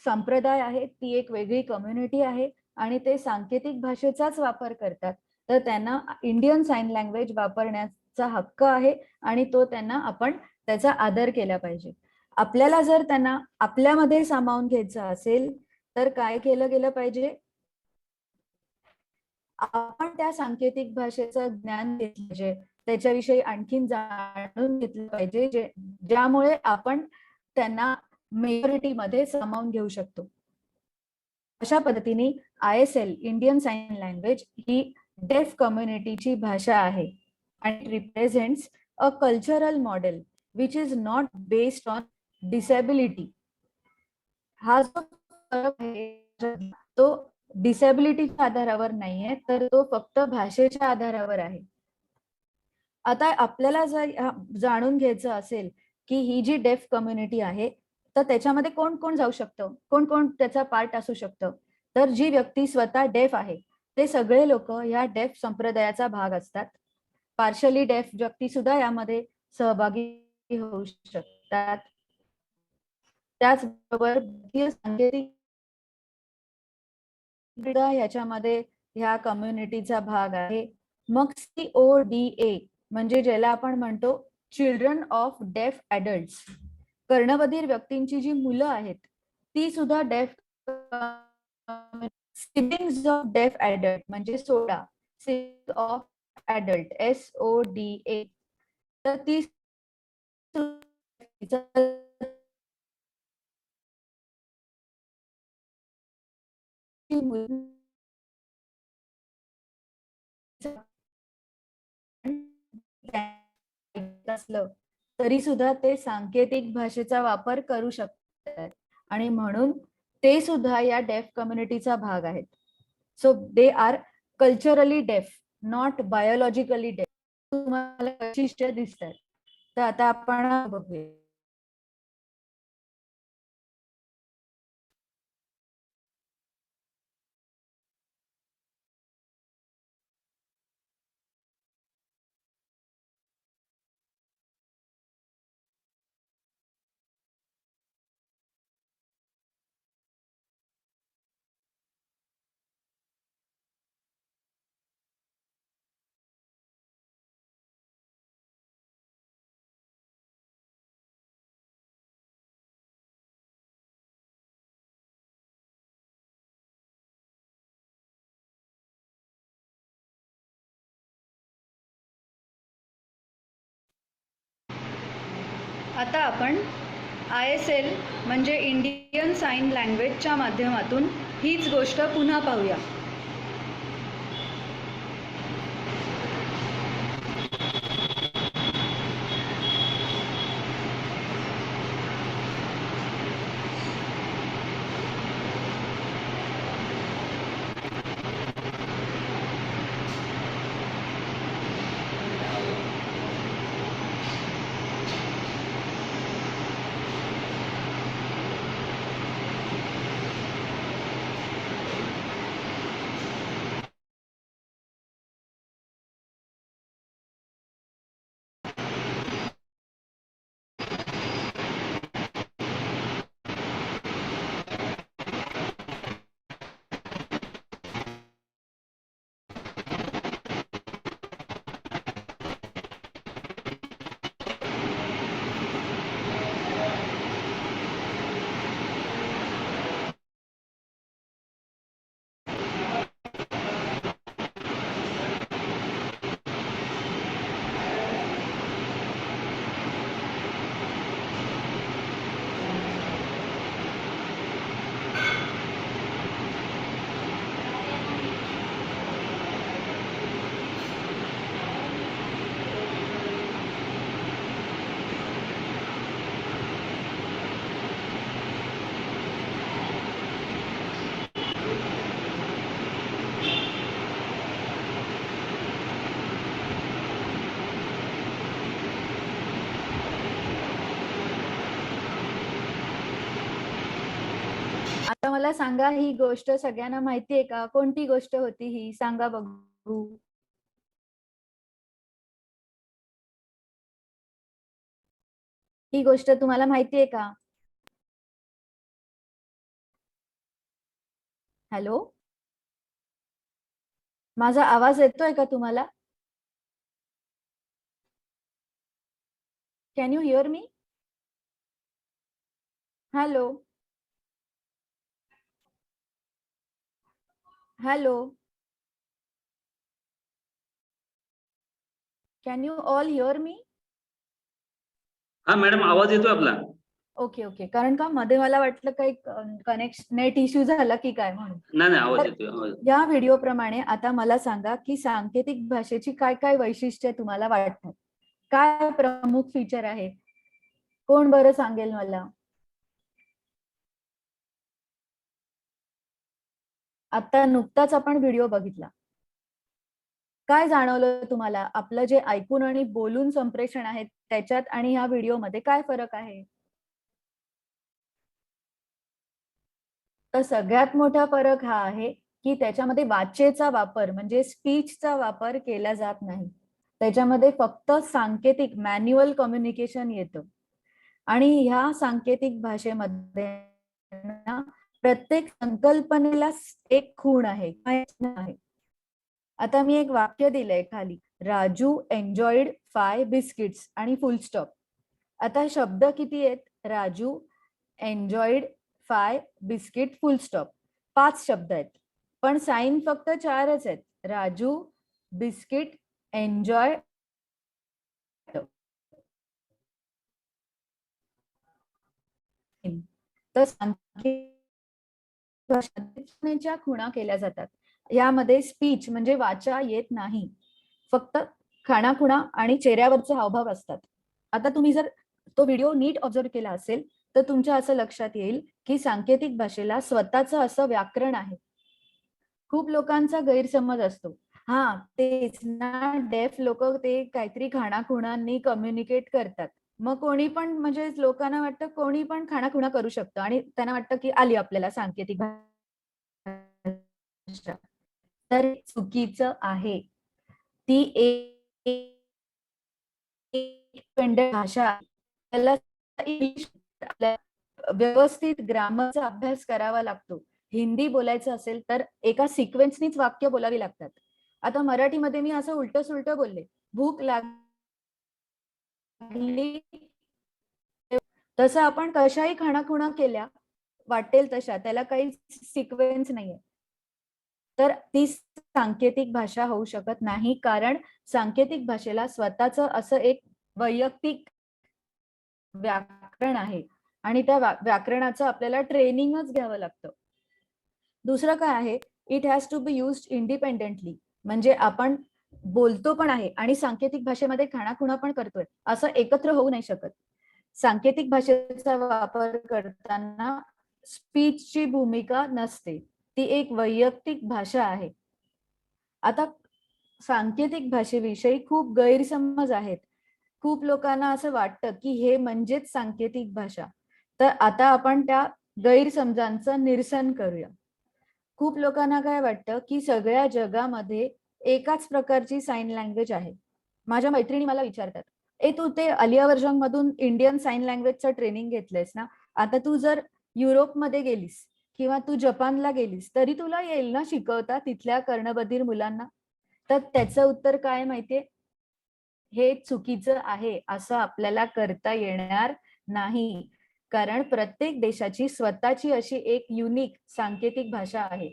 संप्रदाय आहे, ती एक वेगळी कम्युनिटी आहे आणि ते सांकेतिक भाषेचाच वापर करतात. तर त्यांना इंडियन साइन लँग्वेज वापरण्याचा हक्क आहे आणि तो त्यांना आपण त्याचा आदर केला पाहिजे. आपल्याला जर त्यांना आपल्यामध्ये सामावून घ्यायचं असेल तर काय केलं गेलं पाहिजे? आपण त्या सांकेतिक भाषेचं ज्ञान घेतलं पाहिजे, त्याच्याविषयी आणखीन जाणून घेतलं पाहिजे, ज्यामुळे आपण त्यांना मेजॉरिटीमध्ये सामावून घेऊ शकतो. अशा पद्धतीने ISL इंडियन साइन लँग्वेज ही डेफ कम्युनिटीची भाषा आहे आणि represents a cultural model which is not based on disability. हा जो फरक आहे तो डिसेबिलिटीच्या आधारावर नाहीये, तर तो फक्त भाषेच्या आधारावर आहे. आता आपल्याला जर जाणून घ्यायचं असेल की ही जी डेफ कम्युनिटी आहे तर त्याच्यामध्ये कोण कोण जाऊ शकतं, कोण कोण त्याचा पार्ट असू शकतं, तर जी व्यक्ती स्वतः डेफ आहे ते सगळे लोक या डेफ संप्रदायाचा भाग असतात. पार्शली डेफ व्यक्ती सुद्धा यामध्ये सहभागी होऊ शकतात. त्याचबरोबर भारतीय सांकेतिक याच्यामध्ये ह्या कम्युनिटीचा भाग आहे. मग CODA म्हणजे ज्याला आपण म्हणतो चिल्ड्रन ऑफ डेफ ॲडल्ट्स, कर्णबधीर व्यक्तींची जी मुलं आहेत ती सुद्धा डेफ. सिबलिंग्स ऑफ डेफ ॲडल्ट म्हणजे सोडा, सिबलिंग्स ऑफ ॲडल्ट SODA, तर ती असलं तरी सुद्धा ते सांकेतिक भाषेचा वापर करू शकतात आणि म्हणून ते सुद्धा या डेफ कम्युनिटीचा भाग आहेत. सो दे आर कल्चरली डेफ, नॉट बायोलॉजिकली डेफ. तुम्हाला वैशिष्ट्य दिसतात. तर आता आपण बघूया. आता आपण ISL म्हणजे इंडियन साइन लँग्वेजच्या माध्यमातून हीच गोष्ट पुन्हा पाहूया. आता मला सांगा, ही गोष्ट सगळ्यांना माहिती आहे का? कोणती गोष्ट होती ही? सांगा बघू. ही गोष्ट तुम्हाला माहिती आहे का? हॅलो, माझा आवाज येतोय का तुम्हाला? Can you hear me? Hello, hello, can you all hear me? हा मॅडम, आवाज येतोय आपला. Okay okay. कारण का मध्ये मला वाटलं काही कनेक्शन नेट इश्यू झाला की काय म्हणून. नाही आवाज तर येतोय आवाज. या व्हिडिओ प्रमाणे आता मला सांगा की सांकेतिक भाषेची काय काय वैशिष्ट्ये तुम्हाला वाटतात, काय प्रमुख फीचर आहे, कोण बरं सांगेल मला? आता नुकताच आपण व्हिडिओ बघितला, काय जाणवलं तुम्हाला? आपलं जे ऐकून आणि बोलून संप्रेषण आहे त्याच्यात आणि ह्या व्हिडिओमध्ये काय फरक आहे? तर सगळ्यात मोठा फरक हा आहे की त्याच्यामध्ये वाचेचा वापर म्हणजे स्पीचचा वापर केला जात नाही. त्याच्यामध्ये फक्त सांकेतिक मॅन्युअल कम्युनिकेशन येतं. आणि ह्या सांकेतिक भाषेमध्ये ना प्रत्येक संकल्पनेला एक खूण आहे. आता मी एक वाक्य दिलंय खाली, राजू एन्जॉयड 5 बिस्किट्स आणि फुल स्टॉप. आता शब्द किती आहेत? राजू एन्जॉयड 5 बिस्किट फुल स्टॉप. 5 शब्द आहेत, पण साईन फक्त 4च आहेत. Raju biscuit enjoy. तर भाषेच्या खुणा केल्या जातात. यामध्ये स्पीच म्हणजे वाचा येत नाही, फक्त खाणाखुणा आणि चेहऱ्यावरचे हावभाव असतात. आता तुम्ही जर तो व्हिडिओ नीट ऑब्झर्व केला असेल तर तुमच्या असं लक्षात येईल की सांकेतिक भाषेला स्वतःचं असं व्याकरण आहे. खूप लोकांचा गैरसमज असतो, हा तेच ना डेफ लोक ते काहीतरी खाणाखुणांनी कम्युनिकेट करतात. मग कोणी पण म्हणजे लोकांना वाटतं कोणी पण खाणाखुणा करू शकतं आणि त्यांना वाटतं की आली आपल्याला सांकेतिक भाषा. तर चुकीचं आहे. ती एक भाषा आहे. त्याला व्यवस्थित ग्रामरचा अभ्यास करावा लागतो. हिंदी बोलायचं असेल तर एका सिक्वेन्सनीच वाक्य बोलावी लागतात. आता मराठीमध्ये मी असं उलट सुलट बोलले, भूक लागली, तसं आपण कशाही खाणाखुणा केल्या वाटेल तशा, त्याला काही सिक्वेन्स नाहीये. तर ती सांकेतिक भाषा होऊ शकत नाही, कारण सांकेतिक भाषेला स्वतःचं असं एक वैयक्तिक व्याकरण आहे आणि त्या व्याकरणाचं आपल्याला ट्रेनिंगच घ्यावं लागतं. दुसरं काय आहे, it has to be used independently. म्हणजे आपण बोलतो पण आहे आणि सांकेतिक भाषेमध्ये खाणाखुणा पण करतोय, असं एकत्र होऊ नाही शकत. सांकेतिक भाषेचा वापर करताना स्पीचची भूमिका नसते, ती एक वैयक्तिक भाषा आहे. आता सांकेतिक भाषेविषयी खूप गैरसमज आहेत. खूप लोकांना असं वाटतं की हे म्हणजेच सांकेतिक भाषा. तर आता आपण त्या गैरसमजांचं निरसन करूया. खूप लोकांना काय वाटतं की सगळ्या जगामध्ये एकाच प्रकारची साइन लँग्वेज आहे. माझ्या मैत्रिणी मला विचारतात, तू ते आलिया वर्जंग मधून इंडियन साइन लँग्वेजचं ट्रेनिंग घेतलंयस ना, आता तू जर युरोपमध्ये गेलीस किंवा तू जपानला गेलीस तरी तुला येईल ना शिकवता तिथल्या कर्णबधीर मुलांना? तर त्याचं उत्तर काय माहितीये, हे चुकीचं आहे. असं आपल्याला करता येणार नाही, कारण प्रत्येक देशाची स्वतःची अशी एक युनिक सांकेतिक भाषा आहे.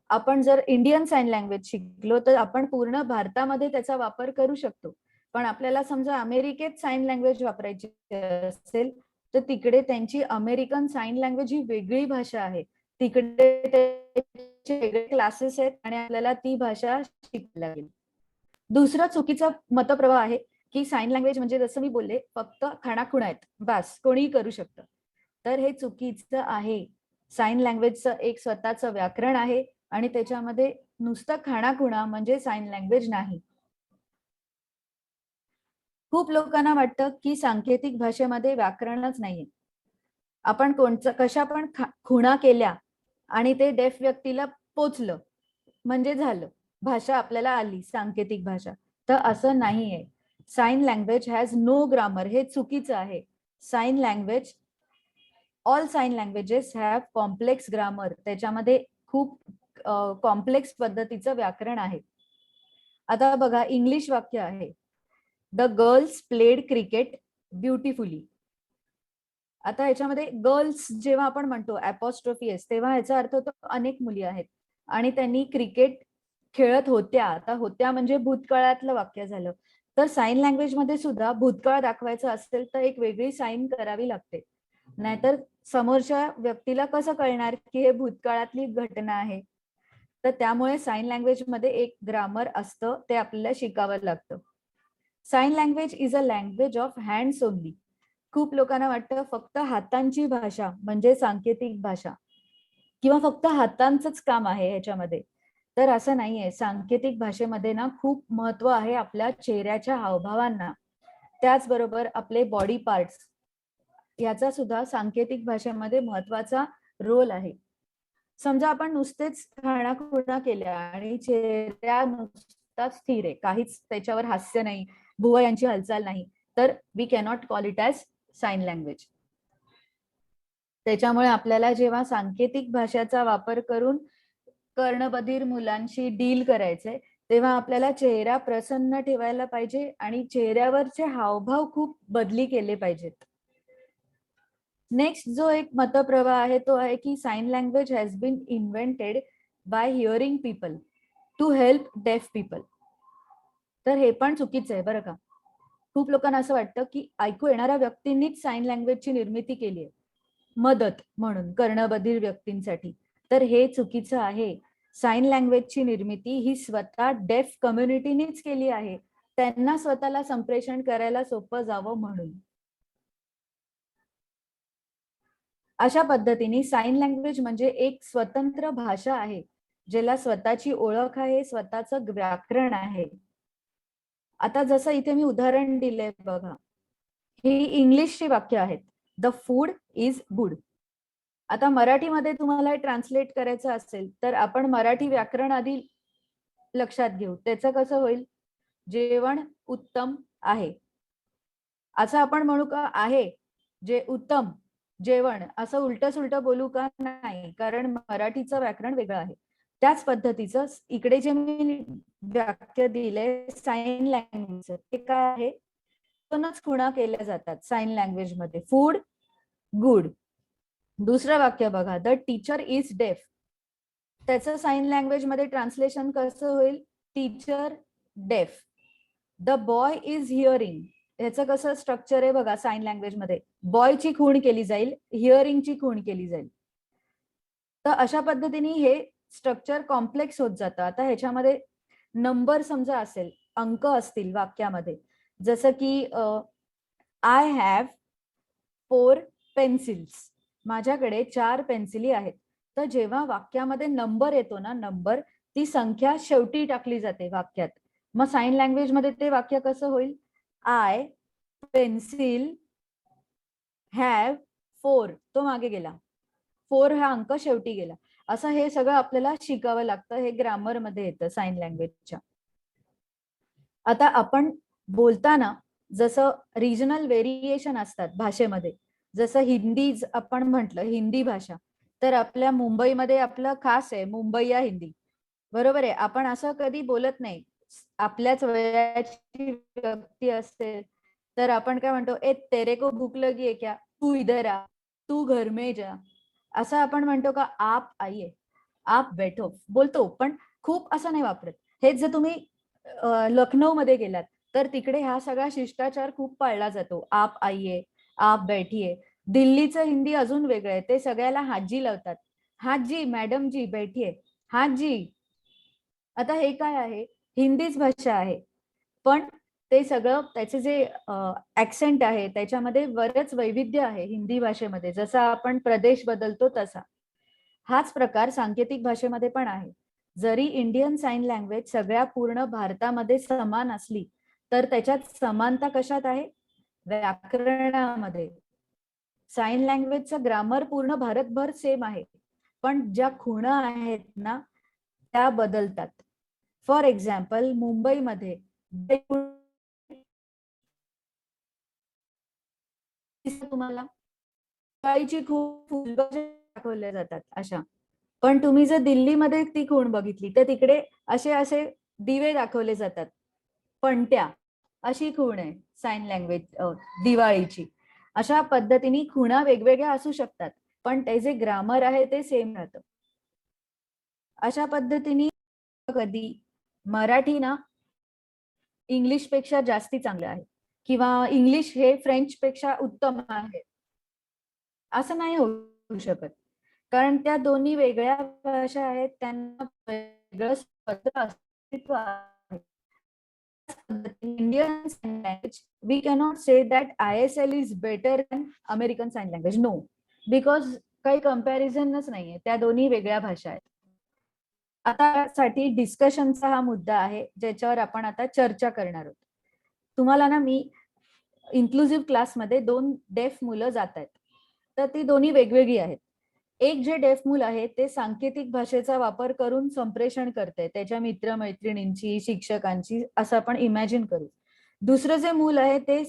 आपण जर इंडियन साइन लँग्वेज शिकलो तर आपण पूर्ण भारतामध्ये त्याचा वापर करू शकतो, पण आपल्याला समजा अमेरिकेत साइन लँग्वेज वापरायची असेल तर तिकडे त्यांची अमेरिकन साइन लँग्वेज ही वेगळी भाषा आहे. तिकडे वेगळे क्लासेस आहेत आणि आपल्याला ती भाषा शिकायला लागेल. दुसरा चुकीचा मतप्रवाह आहे की साइन लँग्वेज म्हणजे जसं मी बोलले फक्त खाणाखुणा आहेत, बस कोणीही करू शकतं. तर हे चुकीचं आहे. साइन लँग्वेजचं एक स्वतःचं व्याकरण आहे आणि त्याच्यामध्ये नुसतं खाणाखुणा म्हणजे साइन लँग्वेज नाही. खूप लोकांना वाटतं की सांकेतिक भाषेमध्ये व्याकरणच नाहीये. आपण कशा पण खुणा केल्या आणि ते डेफ व्यक्तीला पोचलं म्हणजे झालं, भाषा आपल्याला आली सांकेतिक भाषा. तर असं नाहीये. Sign language has no grammar, हे चुकीचं आहे. Sign language, all sign languages have complex grammar, त्याच्यामध्ये खूप कॉम्प्लेक्स पद्धतीचं व्याकरण आहे. आता बघा, इंग्लिश वाक्य आहे, the girls played cricket beautifully. आता ह्याच्यामध्ये गर्ल्स जेव्हा आपण म्हणतो अपॉस्ट्रोफी एस, तेव्हा ह्याचा अर्थ होतो अनेक मुली आहेत आणि त्यांनी क्रिकेट खेळत होत्या. आता होत्या म्हणजे भूतकाळातलं वाक्य झालं. तर साइन लँग्वेज मध्ये सुद्धा भूतकाळ दाखवायचं असेल तर एक वेगळी साइन करावी लागते. नाहीतर समोरच्या व्यक्तीला कसं कळणार की हे भूतकाळातली घटना आहे. तर त्यामुळे साइन लँग्वेज मध्ये एक ग्रामर असतं, ते आपल्याला शिकावं लागतं. Sign language is a language of hands only. खूप लोकांना वाटतं फक्त हातांची भाषा म्हणजे सांकेतिक भाषा किंवा फक्त हातांचंच काम आहे ह्याच्यामध्ये. तर असं नाहीये. सांकेतिक भाषेमध्ये ना खूप महत्व आहे आपल्या चेहऱ्याच्या हावभावांना. त्याचबरोबर आपले बॉडी पार्ट्स याचा सुद्धा सांकेतिक भाषेमध्ये महत्वाचा रोल आहे. समजा आपण नुसतेच खाणाखुणा केल्या आणि चेहरा नुसता स्थिर आहे, काहीच त्याच्यावर हास्य नाही, भुवयांची हालचाल नाही, तर we cannot call it as sign language. त्याच्यामुळे आपल्याला जेव्हा सांकेतिक भाषेचा वापर करून कर्णबधीर मुलांशी डील करायचंय, तेव्हा आपल्याला चेहरा प्रसन्न ठेवायला पाहिजे आणि चेहऱ्यावरचे हावभाव खूप बदली केले पाहिजेत. नेक्स्ट जो एक मतप्रवाह आहे तो आहे की sign language has been invented by hearing people to help deaf people. तर हे पण चुकीचं आहे बरं का. खूप लोकांना असं वाटतं की ऐकू येणाऱ्या व्यक्तींनीच साइन लँग्वेजची निर्मिती केली आहे मदत म्हणून कर्णबधीर व्यक्तींसाठी. तर हे चुकीचं आहे. साइन लँग्वेजची निर्मिती ही स्वतः डेफ कम्युनिटीनीच केली आहे, त्यांना स्वतःला संप्रेषण करायला सोपं जावं म्हणून. अशा पद्धतीने साइन लँग्वेज म्हणजे एक स्वतंत्र भाषा आहे, ज्याला स्वतःची ओळख आहे, स्वतःचं व्याकरण आहे. आता जसं इथे मी उदाहरण दिलंय बघा, ही इंग्लिशची वाक्य आहेत. The food is good. आता मराठीमध्ये तुम्हाला ट्रान्सलेट करायचं असेल तर आपण मराठी व्याकरण आधी लक्षात घेऊ. त्याचं कसं होईल? जेवण उत्तम आहे असं आपण म्हणू का? आहे जे उत्तम जेवण असं उलट सुलट बोलू का? नाही, कारण मराठीचं व्याकरण वेगळं आहे. त्याच पद्धतीचं इकडे जे मी वाक्य दिलंय साइन लँग्वेज, ते काय आहे? दोनच खुणा केल्या जातात साइन लँग्वेज मध्ये. Food good. दुसरं वाक्य बघा, द टीचर इज डेफ. त्याचं साइन लँग्वेज मध्ये ट्रान्सलेशन कसं होईल? टीचर डेफ. The boy is hearing. ह्याचं कसं स्ट्रक्चर आहे बघा साइन लँग्वेज मध्ये? बॉयची खूण केली जाईल, हिअरिंगची खूण केली जाईल. तर अशा पद्धतीने हे स्ट्रक्चर कॉम्प्लेक्स होत जातं. आता ह्याच्यामध्ये नंबर समजा असेल, अंक असतील वाक्यामध्ये, जसं की आय हॅव 4 पेन्सिल्स. माझ्याकडे 4 पेन्सिली आहेत. तर जेव्हा वाक्यामध्ये नंबर येतो ना, नंबर, ती संख्या शेवटी टाकली जाते वाक्यात. मग साइन लँग्वेज मध्ये ते वाक्य कसं होईल? I pencil have 4. तो मागे गेला, 4 हा अंक शेवटी गेला. असं हे सगळं आपल्याला शिकावं लागतं. हे ग्रामर मध्ये येतं साइन लँग्वेजच्या. आता आपण बोलताना जसं रिजनल व्हेरिएशन असतात भाषेमध्ये, जसं हिंदी आपण म्हटलं, हिंदी भाषा, तर आपल्या मुंबईमध्ये आपलं खास आहे मुंबईया हिंदी, बरोबर आहे. आपण असं कधी बोलत नाही. आपल्याच वयाची व्यक्ती असेल तर आपण काय म्हणतो? ए तेरे को भूक लगी है क्या? तू इधर आ, तू घर में जा. असं आपण म्हणतो का? आप आइए, आप बैठो बोलतो, पण खूप असं नाही वापरत. हेच जर तुम्ही लखनौ मध्ये गेलात तर तिकडे हा सगळा शिष्टाचार खूप पाळला जातो. आप आइए, आप बैठिए. दिल्लीचं हिंदी अजून वेगळं आहे. ते सगळ्याला हाजी लावतात. हाजी, मॅडम जी, बैठिए, हाजी. आता हे काय आहे? हिंदीच भाषा आहे, पण ते सगळं त्याचे जे ऍक्सेंट आहे त्याच्यामध्ये बरंच वैविध्य आहे हिंदी भाषेमध्ये. जसा आपण प्रदेश बदलतो तसा हाच प्रकार सांकेतिक भाषेमध्ये पण आहे. जरी इंडियन साइन लँग्वेज सगळ्या पूर्ण भारतामध्ये समान असली तर त्याच्यात समानता कशात आहे? व्याकरणामध्ये. साइन लँग्वेजचं ग्रामर पूर्ण भारतभर सेम आहे, पण ज्या खुणा आहेत ना त्या बदलतात. फॉर एक्झाम्पल, मुंबईमध्ये तुम्हाला काळीची खूण दाखवल्या जातात अशा, पण तुम्ही जर दिल्लीमध्ये ती खूण बघितली तर तिकडे असे असे दिवे दाखवले जातात, पणत्या, अशी खूण आहे साइन लँग्वेज दिवाळीची. अशा पद्धतीने खुणा वेगवेगळ्या असू शकतात, पण ते जे ग्रामर आहे ते सेम राहतं. अशा पद्धतीने कधी मराठी ना इंग्लिश पेक्षा जास्ती चांगलं आहे, किंवा इंग्लिश हे फ्रेंच पेक्षा उत्तम आहे. असं नाही होऊ शकत, कारण त्या दोन्ही वेगळ्या भाषा आहेत, त्यांना वेगळं स्वतंत्र अस्तित्व आहे. Indian Sign Language, we cannot say that ISL is better than American Sign Language. No, because काही कम्पॅरिझनच नाहीये, त्या दोन्ही वेगळ्या भाषा आहेत. आता साठी डिस्कशनचा हा मुद्दा आहे, ज्याच्यावर आपण आता चर्चा करणार आहोत. तुम्हाला ना मी इन्क्लुझिव्ह क्लासमध्ये 2 डेफ मुलं जात आहेत, तर ती दोन्ही वेगवेगळी आहेत. एक जे डेफ मूल आहे ते सांकेतिक भाषेचा वापर करून संप्रेषण करते त्याच्या मित्रमैत्रिणींची, शिक्षकांची, असं आपण इमॅजिन करू. दुसरं जे मूल आहे ते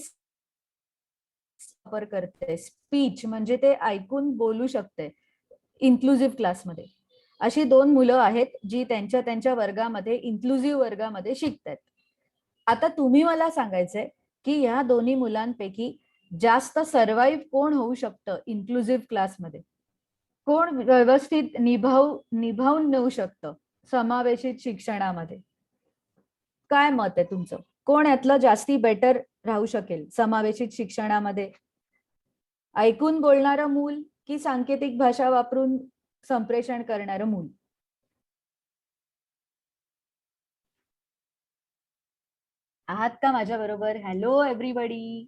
वापर करते स्पीच, म्हणजे ते ऐकून बोलू शकते इन्क्लुझिव्ह क्लासमध्ये. अशी 2 मुलं आहेत जी त्यांच्या वर्गामध्ये, इन्क्लुझिव्ह वर्गामध्ये शिकतात. आता तुम्ही मला सांगायचंय की ह्या दोन्ही मुलांपैकी जास्त सर्व्हाइव्ह कोण होऊ शकतं इन्क्लुझिव्ह क्लासमध्ये, कोण व्यवस्थित निभावून नेऊ शकतं समावेशित शिक्षणामध्ये. काय मत आहे तुमचं? कोण यातलं जास्ती बेटर राहू शकेल समावेशित शिक्षणामध्ये? ऐकून बोलणारं मूल की सांकेतिक भाषा वापरून संप्रेषण करणारं मूल? आहात का माझ्या बरोबर? Hello everybody,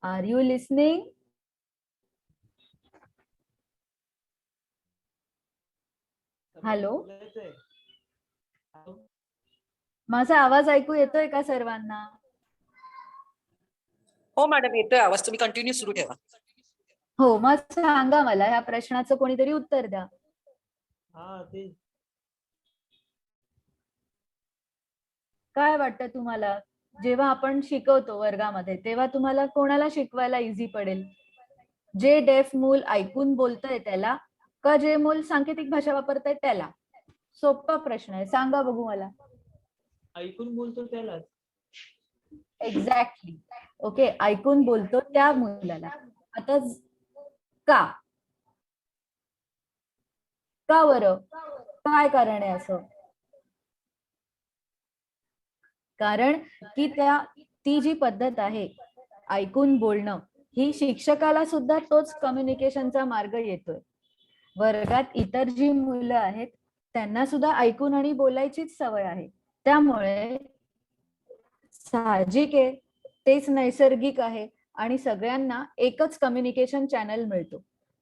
are you listening? Hello, माझा आवाज ऐकू येतोय का सर्वांना? हो मॅडम, येतोय आवाज. तुम्ही कंटिन्यू सुरू ठेवा. हो, मग सांगा मला ह्या प्रश्नाचं कोणीतरी उत्तर द्या. काय वाटतं तुम्हाला, जेव्हा आपण शिकवतो वर्गामध्ये, तेव्हा तुम्हाला कोणाला शिकवायला इझी पडेल? जे डेफ मूल ऐकून बोलतंय त्याला, का जे मूल सांकेतिक भाषा वापरतंय त्याला? सोपा प्रश्न आहे, सांगा बघू मला. ऐकून बोलतो त्यालाच. एक्झॅक्टली. ओके, ऐकून बोलतो त्या मुलाला. आता का बरं, काय कारण आहे असं? कारण की ती जी पद्धत आहे ऐकून बोलणं, ही शिक्षकाला सुद्धा तोच कम्युनिकेशनचा मार्ग येतोय. वर्गात इतर जी मुलं आहेत त्यांना सुद्धा ऐकून आणि बोलायचीच सवय आहे. त्यामुळे साहजिक आहे, तेच नैसर्गिक आहे आणि सगळ्यांना एकच कम्युनिकेशन चॅनल मिळतो.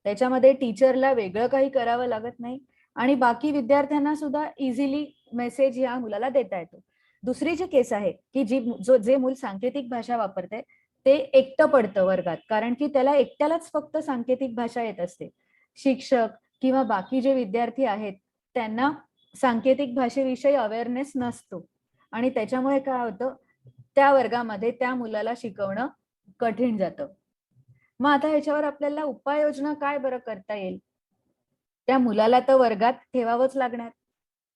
त्याच्यामध्ये टीचरला वेगळं काही करावं लागत नाही आणि बाकी विद्यार्थ्यांना सुद्धा इझिली मेसेज या मुलाला देता येतो. दुसरी जी केस आहे की जे मूल सांकेतिक भाषा वापरते ते एकटं पडतं वर्गात, कारण की त्याला एकट्यालाच फक्त सांकेतिक भाषा येत असते. शिक्षक किंवा बाकी जे विद्यार्थी आहेत त्यांना सांकेतिक भाषेविषयी अवेअरनेस नसतो आणि त्याच्यामुळे काय होतं, त्या वर्गामध्ये त्या मुलाला शिकवणं कठीण जातं. मग आता ह्याच्यावर आपल्याला उपाययोजना काय बरं करता येईल? त्या मुलाला तर वर्गात ठेवावंच लागणार.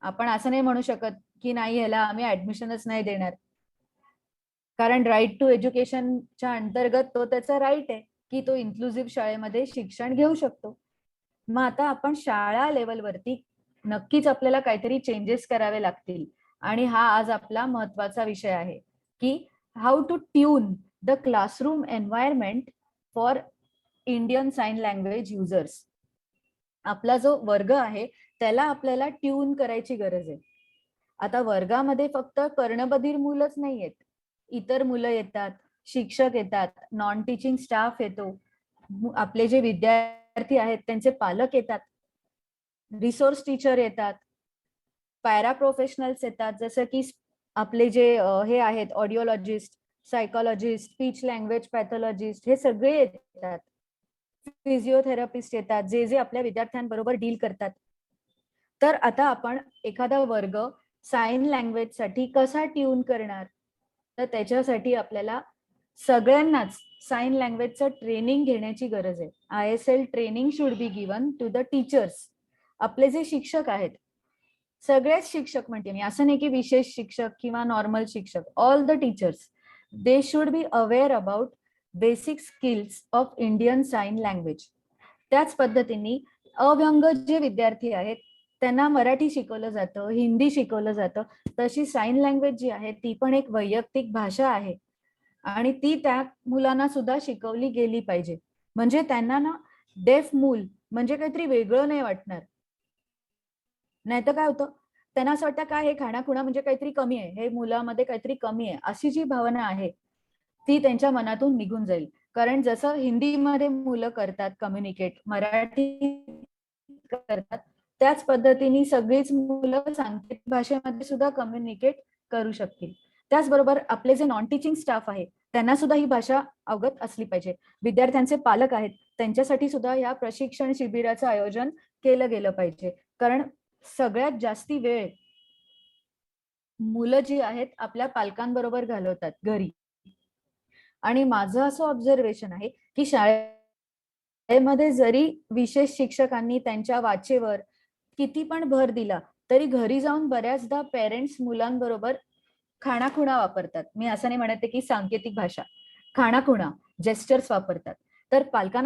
आपण असं नाही म्हणू शकत की नाही, ह्याला आम्ही ऍडमिशनच नाही देणार, कारण राईट टू एज्युकेशनच्या अंतर्गत तो त्याचा राईट आहे की तो इन्क्लुझिव्ह शाळेमध्ये शिक्षण घेऊ शकतो. मग आता आपण शाळा लेवलवरती नक्कीच आपल्याला काहीतरी चेंजेस करावे लागतील आणि हा आज आपला महत्वाचा विषय आहे की how to tune the classroom environment for Indian sign language users. आपला जो वर्ग आहे त्याला आपल्याला ट्यून करायची गरज आहे. आता वर्गामध्ये फक्त कर्णबधीर मुलंच नाही आहेत, इतर मुलं येतात, शिक्षक येतात, नॉन टीचिंग स्टाफ येतो, आपले जे विद्यार्थी आहेत त्यांचे पालक येतात, रिसोर्स टीचर येतात, पॅरा प्रोफेशनल्स येतात, जसं की आपले जे हे आहेत ऑडिओलॉजिस्ट, सायकोलॉजिस्ट, स्पीच लँग्वेज पॅथॉलॉजिस्ट, हे सगळे येतात. फिजिओथेरपिस्ट येतात, जे आपल्या विद्यार्थ्यांबरोबर डील करतात. तर आता आपण एखादा वर्ग साइन लँग्वेज साठी कसा ट्यून करणार? तर त्याच्यासाठी आपल्याला सगळ्यांनाच साइन लँग्वेजचं ट्रेनिंग घेण्याची गरज आहे. ISL training should be given to the teachers. आपले जे शिक्षक आहेत, सगळेच शिक्षक म्हणते मी, असं नाही की विशेष शिक्षक किंवा नॉर्मल शिक्षक, all the teachers, they should be aware about basic skills of Indian sign language. त्याच पद्धतीने अव्यंग जे विद्यार्थी आहेत त्यांना मराठी शिकवलं जातं, हिंदी शिकवलं जातं, तशी साइन लँग्वेज जी आहे ती पण एक वैयक्तिक भाषा आहे आणि ती त्या मुलांना सुद्धा शिकवली गेली पाहिजे. म्हणजे त्यांना ना डेफ मूल म्हणजे काहीतरी वेगळं नाही वाटणार. नाही तर काय होतं, त्यांना असं वाटतं काय हे खाणाखुणा म्हणजे काहीतरी कमी आहे, हे मुलामध्ये काहीतरी कमी आहे, अशी जी भावना आहे ती त्यांच्या मनातून निघून जाईल. कारण जसं हिंदीमध्ये मुलं करतात कम्युनिकेट, मराठी करतात, त्याच पद्धतीने सगळीच मुलं सांकेतिक भाषेमध्ये सुद्धा कम्युनिकेट करू शकतील. त्याचबरोबर आपले जे नॉन टीचिंग स्टाफ आहे त्यांना सुद्धा ही भाषा अवगत असली पाहिजे. विद्यार्थ्यांचे पालक आहेत त्यांच्यासाठी सुद्धा या प्रशिक्षण शिबिराचं आयोजन केलं गेलं पाहिजे. कारण सगळ्यात जास्ती वेळ मुलं जी आहेत आपल्या पालकांबरोबर घालवतात घरी. आणि माझं असं ऑब्झर्वेशन आहे की शाळेमध्ये जरी विशेष शिक्षकांनी त्यांच्या वाचेवर किती पण भर दिला तरी घरी जाऊन बऱ्याचदा पेरेंट्स मुलांबरोबर खाणाखुणा वापरतात. मी असं नाही म्हणते की सांकेतिक भाषा, खाणाखुणा जेस्चर्स वापरतात. तर पालकांना